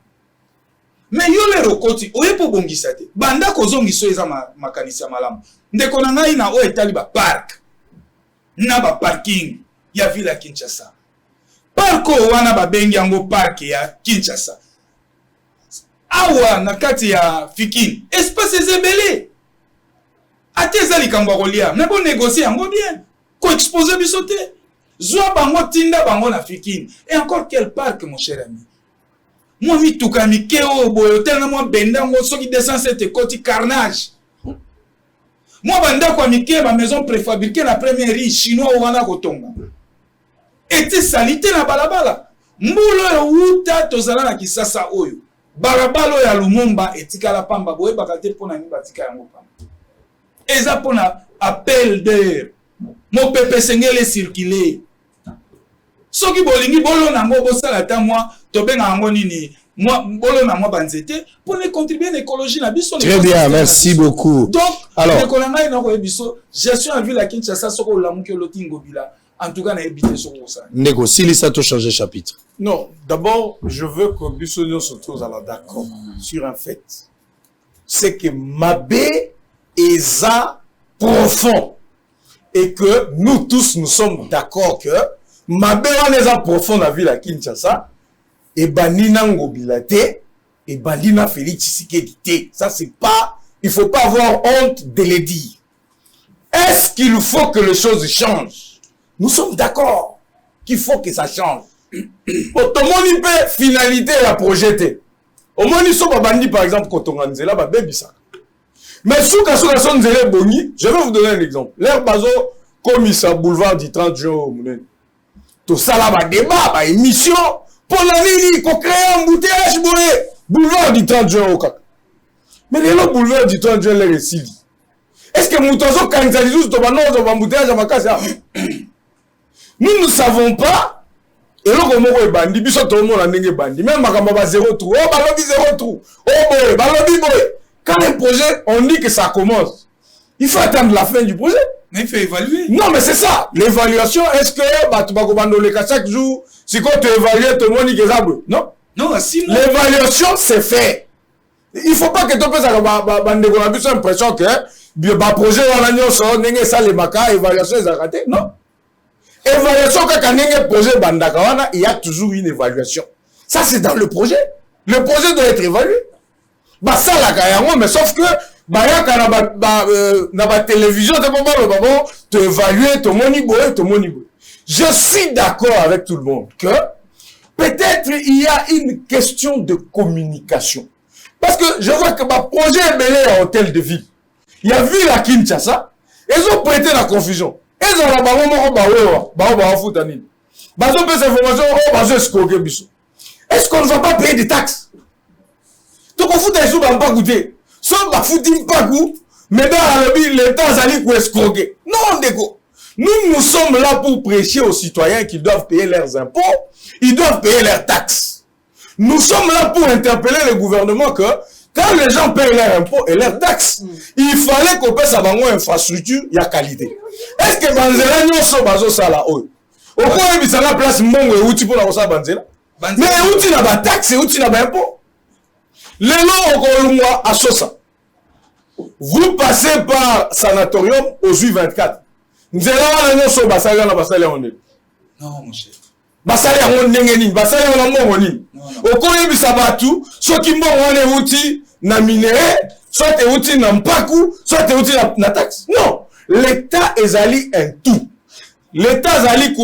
Mais yo le rokoti oye po bongisa te. Banda kozongiso eza makanisi malamu. Ndeko na ngai na o etali ba park. Na ba parking ya ville ya Kinshasa. Parko wana ba bengi yango park ya Kinshasa. Awa na kati ya Fikini. Espace ezebele. Ateza likambo kolia. Na bo négocier yango bien. Ko exposer bisoté. Zwa bango tinda bango na Fikini. Et encore quel parc mon cher ami? Moi mi tukami keo boyo tellement moi bendango soki descend cette côté carnage. Moi banda kwa mike ma maison préfabriquée la première rue chinois wana kotonga. Ete salité na balabala. Mbulo ya uta tozala na Kisasa oyo. Balabalo ya Lumumba etikala pamba boye bakate pona ni batika yango pamba. Eza pona appel d'air. Mo pepe sengele circuler. Soki bolingi bolo nango bosala ta moi tobenga yango nini moi bolo na moi banzete pour ne contribuer à l'écologie na biso. Très bien, merci beaucoup. Donc alors l'écologie na ko biso gestion à ville à Kinshasa soko lamuki lotingo bila en tout cas na ebité soko ça. Nego silisa to changer chapitre. Non, d'abord je veux que biso nous sommes alors d'accord sur un fait. C'est que Mabé est profond et que nous tous nous sommes d'accord que Mabé on est profond la ville à Kinshasa et banina ngobila te et Bandina Félix Tshisekedi. Ça, c'est pas, il faut pas avoir honte de le dire. Est-ce qu'il faut que les choses changent? Nous sommes d'accord qu'il faut que ça change. Automoni peut finalité la projeter. Au moins, ils sont pas bandits, par exemple, quand on a là, baby ça. Mais sous Kassou son zélé boni, je vais vous donner un exemple. L'air bazo, comme ça, boulevard du 30 juin, tout ça là, débat, émission, pour l'année, qu'on crée un embouteillage, boulevard du 30 juin au CAC. Mais le boulevard du 30 juin, les récits. Est-ce que Moutazo, quand ils disent, embouteillage à ma case, nous ne savons pas, et là, comme on est bandit, puis tout le monde a n'est bandit, même ma 0 trou, oh, balobi 0 trou, oh, boy, balobi boy. Quand un projet, on dit que ça commence, il faut attendre la fin du projet. Mais il faut évaluer. Non, mais c'est ça. L'évaluation, est-ce que tu vas commander chaque jour, si quand tu évalues, tout le monde dit que ça brûle. Non. Non, si. L'évaluation, c'est fait. Il ne faut pas que tu penses à l'impression que le projet, on a ça, les macas, évaluation, ils ont raté. Non. Évaluation, quand on a un projet, il y a toujours une évaluation. Ça, c'est dans le projet. Le projet doit être évalué. Bah ça la mais sauf que bah la télévision tu évaluer ton monibo. Je suis d'accord avec tout le monde que peut-être il y a une question de communication, parce que je vois que ma projet est mêlé à hôtel de ville. Il y a ville à Kinshasa, ils ont prêté la confusion. Ils ont est-ce qu'on ne va pas payer des taxes? Donc on fout des sous dans pas goûter. Soit on fout pas goût, mais dans l'État allait pour escroquer. Non, dégo. Nous sommes là pour prêcher aux citoyens qu'ils doivent payer leurs impôts, ils doivent payer leurs taxes. Nous sommes là pour interpeller le gouvernement que quand les gens payent leurs impôts et leurs taxes, il fallait qu'on paie sa infrastructure, il y a qualité. Est-ce que Banzela n'y a pas de ça là? Au point où il y a la place, mon outil pour la Banzela. Mais outil n'a pas de taxes et outil n'a pas d'impôts. Les noms à Sosa. Vous passez par sanatorium aux U24. Nous allons nous sur Bassalia, non, mon cher. Bassalia, on n'est pas Bassalia, on n'est pas au coin de Sabatu, soit qui m'ont un outil na minéré, soit des outils na mpaku, soit des outils na taxe. Non. L'État est allé un tout. L'État est allé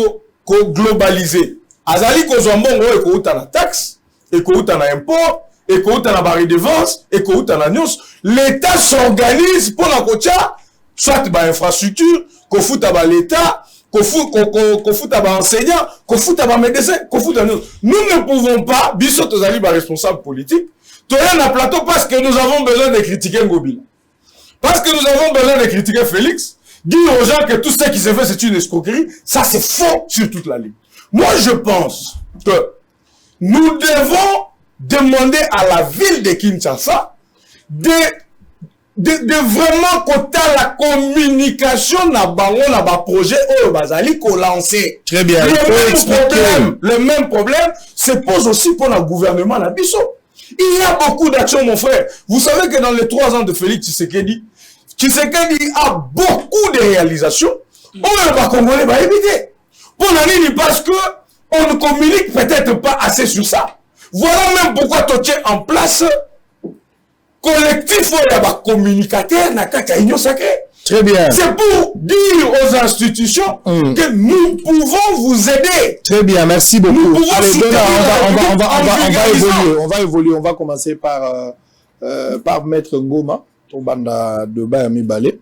globalisé. Azali ko zombo ngo eko uta na taxe, eko uta na impôt, eko uta na redevance, eko uta na nyos. L'État s'organise pour la kocha, soit ba infrastructure, ko futa ba l'État, ko futa ba enseignant, ko futa ba médecin, ko futa nyos. Nous ne pouvons pas, biso tozali ba responsable politique, toya na plateau parce que nous avons besoin de critiquer Ngobila. Parce que nous avons besoin de critiquer Félix, dire aux gens que tout ce qui se fait c'est une escroquerie, ça c'est faux sur toute la ligne. Moi, je pense que nous devons demander à la ville de Kinshasa de vraiment côté la communication na projet au Bazali qu'on lancé. Très bien. Le même problème se pose aussi pour le gouvernement na biso. Il y a beaucoup d'actions, mon frère. Vous savez que dans les 3 ans de Félix Tshisekedi a beaucoup de réalisations. On va Congolais va éviter. Pour l'année, parce que on ne communique peut-être pas assez sur ça. Voilà même pourquoi tu tiens en place collectif où il y a communicateur dans la union sacrée. Très bien. C'est pour dire aux institutions que nous pouvons vous aider. Très bien, merci beaucoup. Allez, on va évoluer. On va commencer par Maître Ngoma, au banda de Bayami Balé.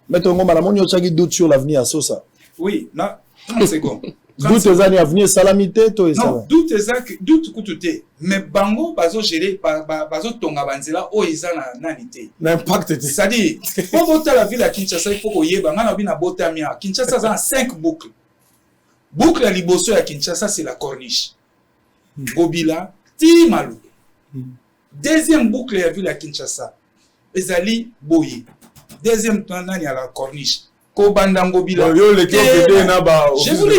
Maître Ngoma, la monnaie a doute sur l'avenir à Sosa. Oui, non, 30 secondes. Doute les années à venir, salamité, toi et ça. Non, doute koutoute. Mais bango, bazo géré, bazo tonga banzela, o isa na nité. L'impact. C'est-à-dire, pour voter la ville à Kinshasa, il faut qu'on y ait, banga na bina bote amia. Kinshasa, ça a 5 boucles. Boucle à Liboso à Kinshasa, c'est la corniche. Gobila, Timalu. Deuxième boucle à la ville à Kinshasa, Ezali Boye. Deuxième temps, il y a la corniche. Je vous dis,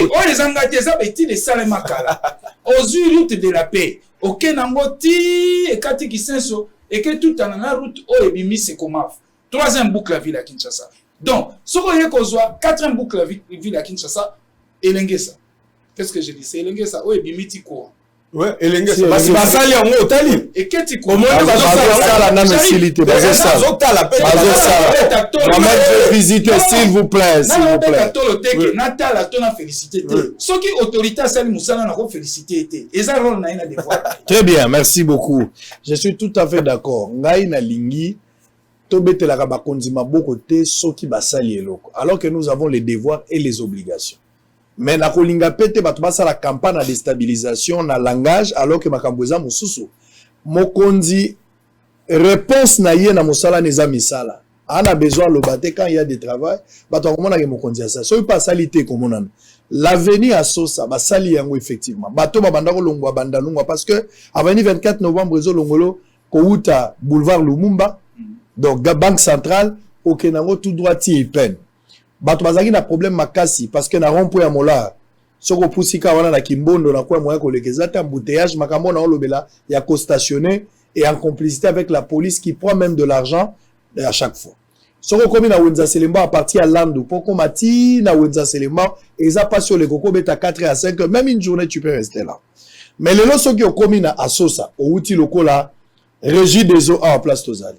on les engage, ça veut dire les Salemakala. Aux routes de la paix. Ok, Nangoti, et Kati Kisenso, et que tout en la route, oh, et Bimi, c'est comme 3e boucle la ville à Kinshasa. Donc, ce qu'on y a qu'on soit, 4e boucle la ville à Kinshasa, et Lengesa. Qu'est-ce que je dis? C'est Lengesa, oh, et Bimi, Tiko. Ouais, elenge Si, basi elenge. basali yango otali. eketi bazosala nano esilite bazosala Mohamed veut visiter s'il vous plaît tolo teke natala to na félicité te soki autorité asali musala na ko félicité te eza rôle na ina devoir. Très bien, merci beaucoup. Je suis tout à fait d'accord. Ngai na lingi tobetelaka bakonzi maboko te soki basali eloko. Alors que nous avons les devoirs et les obligations. Mais na kolinga pete bato basala campagne na déstabilisation na langage alors que makambo eza mosusu. Mokonzi réponse na ye na mosala neza misala. Ana besoin lobate quand il y a des travail, bato komona ke mokonzi asa. So pas salité komona. L'avenir à Sosa, basali yango effectivement. Bato babanda ko longwa banda longwa parce que avani 24 novembre zo longolo kouta boulevard Lumumba. Donc banque centrale okenango tout droit ti peine. Bato bazaki na problème makasi parce que na rond-point ya mola soko pusika wana na kimbondo na kwa moya kolekeza ta embouteillage makambo na olobela ya co-stationner et en complicité avec la police qui prend même de l'argent à chaque fois. Soko komi na Wenza Selemba à partir à Landu poko mati na Wenza Selemba et ça passe sur les coco beta 4 à 5 même une journée tu peux rester là. Mais les lots qui komi na Asosa au outil lokola régie des eaux en place tozali.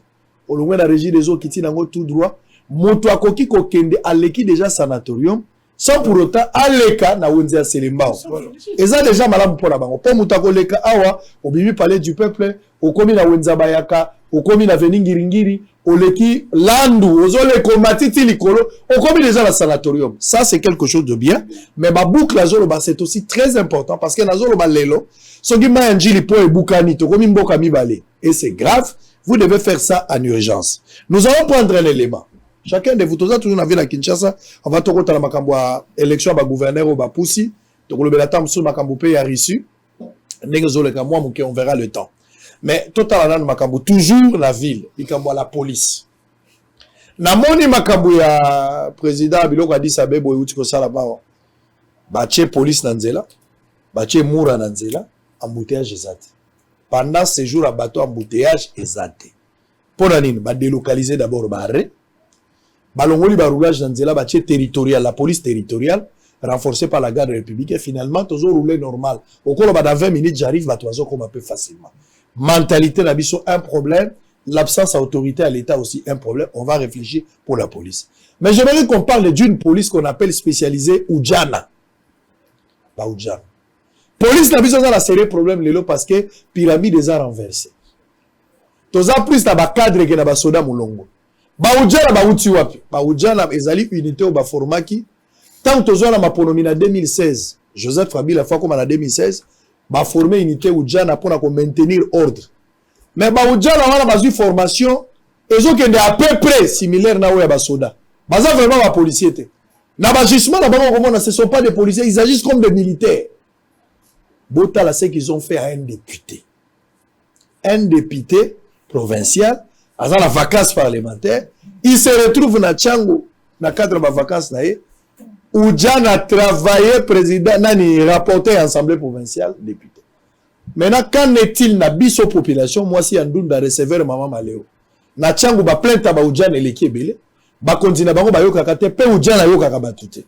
Au loin la régie des eaux qui tient en tout droit moto akoki kokende aleki déjà sanatorium sans pour autant aleka na Wenza Selemba. Et ça déjà malamu pour la bango. Pour moto akoleka awa au bibi palais du peuple au komi na Wenza Bayaka au komi na Veningiringiri oleki Landu ozole komatiti likolo au komi déjà la sanatorium. Ça c'est quelque chose de bien mais ba boucle la zolo ba c'est aussi très important parce que na zolo ba lelo soki ma njili po ebukani to komi mboka mibale et c'est grave, vous devez faire ça en urgence. Nous allons prendre un élément. Chacun de vous, tous toujours dans la ville à Kinshasa, on va te retrouver la élection à gouverneur au Bapoussi, donc le Belatam sur Makambo pays a reçu, on verra le temps. Mais total en Makambo, toujours la ville, il y la police. Namoni Makambo ya président Biloko Addis Abeba ou Utiko Salaba, bache police nanzela, bache moura nanzela, embouteillage ezate. Pendant ces jours à bateau embouteillage ezate. Pour la nine, ba délocaliser d'abord barré. Balongoli baroulage dans la bâtie territoriale, la police territoriale, renforcée par la garde républicaine, finalement, toujours roulé normal. Au cours de 20 minutes, j'arrive à toi comme un peu facilement. Mentalité, l'habitation, un problème. L'absence d'autorité à l'État aussi, un problème. On va réfléchir pour la police. Mais j'aimerais qu'on parle d'une police qu'on appelle spécialisée Oudjana. Pas Oudjana. Police n'a besoin de la série problème, parce que pyramide les a renversés. Tous en plus, t'as un cadre qui n'a pas soda moulongo. Baoudjana bauti wapi Baoudjana ezali unité au baformaki tant tozwana maponomi na 2016 Joseph Kabila fois comme en 2016 ba former unité Oudjana pour maintenir ordre mais Baoudjana wana bazui formation ezokende à peu près similaire na oya basoda baza vraiment ba policier te na ba jugement na bango komona ce sont pas des policiers ils agissent comme des militaires botala ce qu'ils ont fait à un député provincial à la vacance parlementaire, il se retrouve na Tchango, na cadre de vacances naé, où Djan a travaillé président, nani rapporté à l'Assemblée provinciale, député. Maintenant, qu'en est-il na biso population, moi si Andounda recevoir maman Maléo. Na Tchango ba plainte ba Oudjan et l'équipe belé, ba kontina bango ba yoka kate, pe Oudjan na yoka kabatute.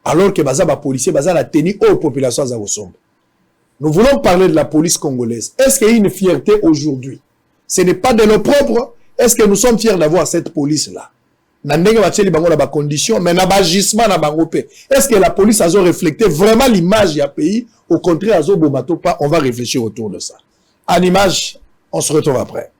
Alors que baza ba policier, baza la tenue aux populations à Osombe. Nous voulons parler de la police congolaise. Est-ce qu'il y a une fierté aujourd'hui? Ce n'est pas de nos propres. Est-ce que nous sommes fiers d'avoir cette police-là? Est-ce que la police a reflété vraiment l'image du pays? Au contraire, on va réfléchir autour de ça. En image, on se retrouve après.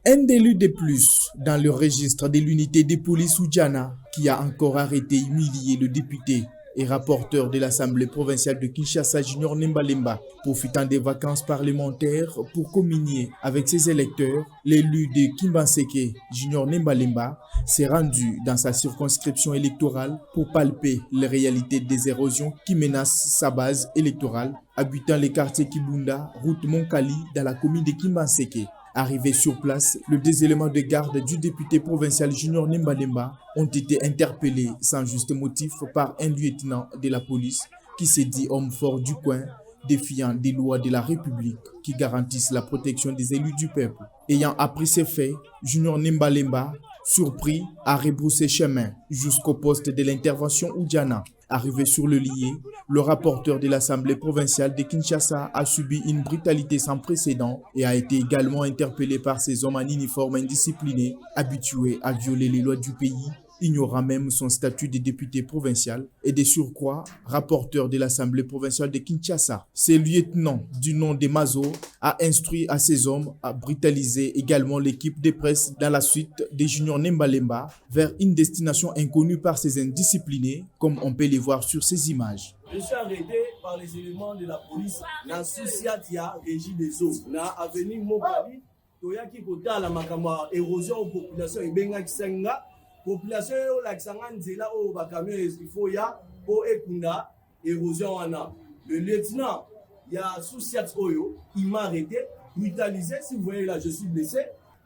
Un délit de plus dans le registre de l'unité de police Oudjana qui a encore arrêté et humilié le député et rapporteur de l'Assemblée provinciale de Kinshasa, Junior Nemba Lemba, profitant des vacances parlementaires pour communier avec ses électeurs. L'élu de Kimbanseke, Junior Nemba Lemba, s'est rendu dans sa circonscription électorale pour palper les réalités des érosions qui menacent sa base électorale, habitant les quartiers Kibunda, route Monkali, dans la commune de Kimbanseke. Arrivés sur place, les deux éléments de garde du député provincial Junior Nemba Lemba ont été interpellés sans juste motif par un lieutenant de la police qui s'est dit homme fort du coin, défiant des lois de la République qui garantissent la protection des élus du peuple. Ayant appris ces faits, Junior Nemba Lemba surpris, a rebroussé chemin jusqu'au poste de l'intervention Oudjana. Arrivé sur le lieu, le rapporteur de l'Assemblée provinciale de Kinshasa a subi une brutalité sans précédent et a été également interpellé par ces hommes en uniforme indisciplinés, habitués à violer les lois du pays, ignorant même son statut de député provincial et de surcroît, rapporteur de l'Assemblée provinciale de Kinshasa. Ce lieutenant du nom de Mazo a instruit à ces hommes à brutaliser également l'équipe de presse dans la suite des Junior Nembalemba vers une destination inconnue par ces indisciplinés, comme on peut les voir sur ces images. Je suis arrêté par les éléments de la police dans Souciatia, régie des eaux. Na avenue Mobali, toyaki kota la makama érosion aux populations et benga kisenga. Population la kisanga nzela o bakamion il faut ya po ekunda érosion wana. Le lieutenant il y a Souciat Oyo, il m'a arrêté, brutalisé. Si vous voyez là, je suis blessé.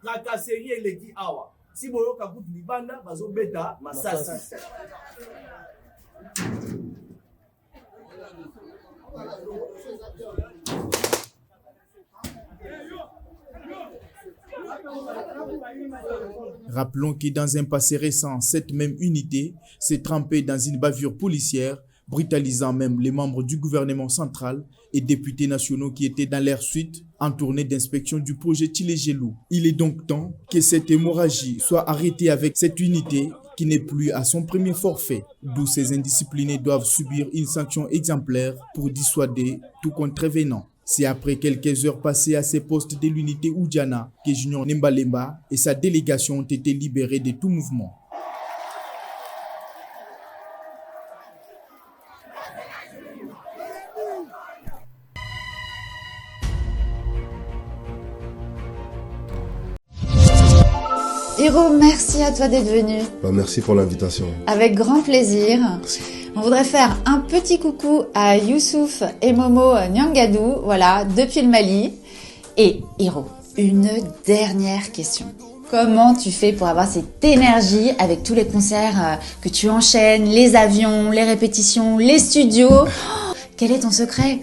Tracasserie et l'équipe awa. Si boyo kaput libanda bazo beta masasi. Rappelons que dans un passé récent, cette même unité s'est trempée dans une bavure policière, brutalisant même les membres du gouvernement central et députés nationaux qui étaient dans leur suite en tournée d'inspection du projet Tilégelou. Il est donc temps que cette hémorragie soit arrêtée avec cette unité qui n'est plus à son premier forfait, d'où ces indisciplinés doivent subir une sanction exemplaire pour dissuader tout contrevenant. C'est après quelques heures passées à ces postes de l'unité Oudjana que Junior Nembalemba et sa délégation ont été libérés de tout mouvement. Hiro, merci à toi d'être venu. Merci pour l'invitation. Avec grand plaisir. Merci. On voudrait faire un petit coucou à Youssouf et Momo Nyangadou, voilà, depuis le Mali. Et Hiro, une dernière question. Comment tu fais pour avoir cette énergie avec tous les concerts que tu enchaînes, les avions, les répétitions, les studios? Quel est ton secret?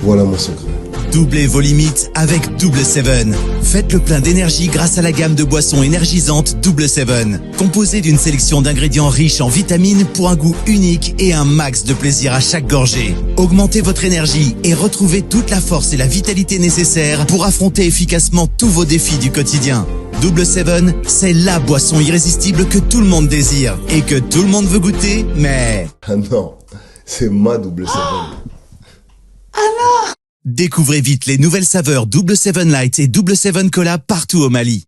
Voilà mon secret. Doublez vos limites avec Double 7. Faites le plein d'énergie grâce à la gamme de boissons énergisantes Double 7. Composée d'une sélection d'ingrédients riches en vitamines pour un goût unique et un max de plaisir à chaque gorgée. Augmentez votre énergie et retrouvez toute la force et la vitalité nécessaires pour affronter efficacement tous vos défis du quotidien. Double 7, c'est la boisson irrésistible que tout le monde désire et que tout le monde veut goûter, mais... Ah non, c'est ma Double 7. Ah non! Découvrez vite les nouvelles saveurs Double 7 Light et Double 7 Cola partout au Mali.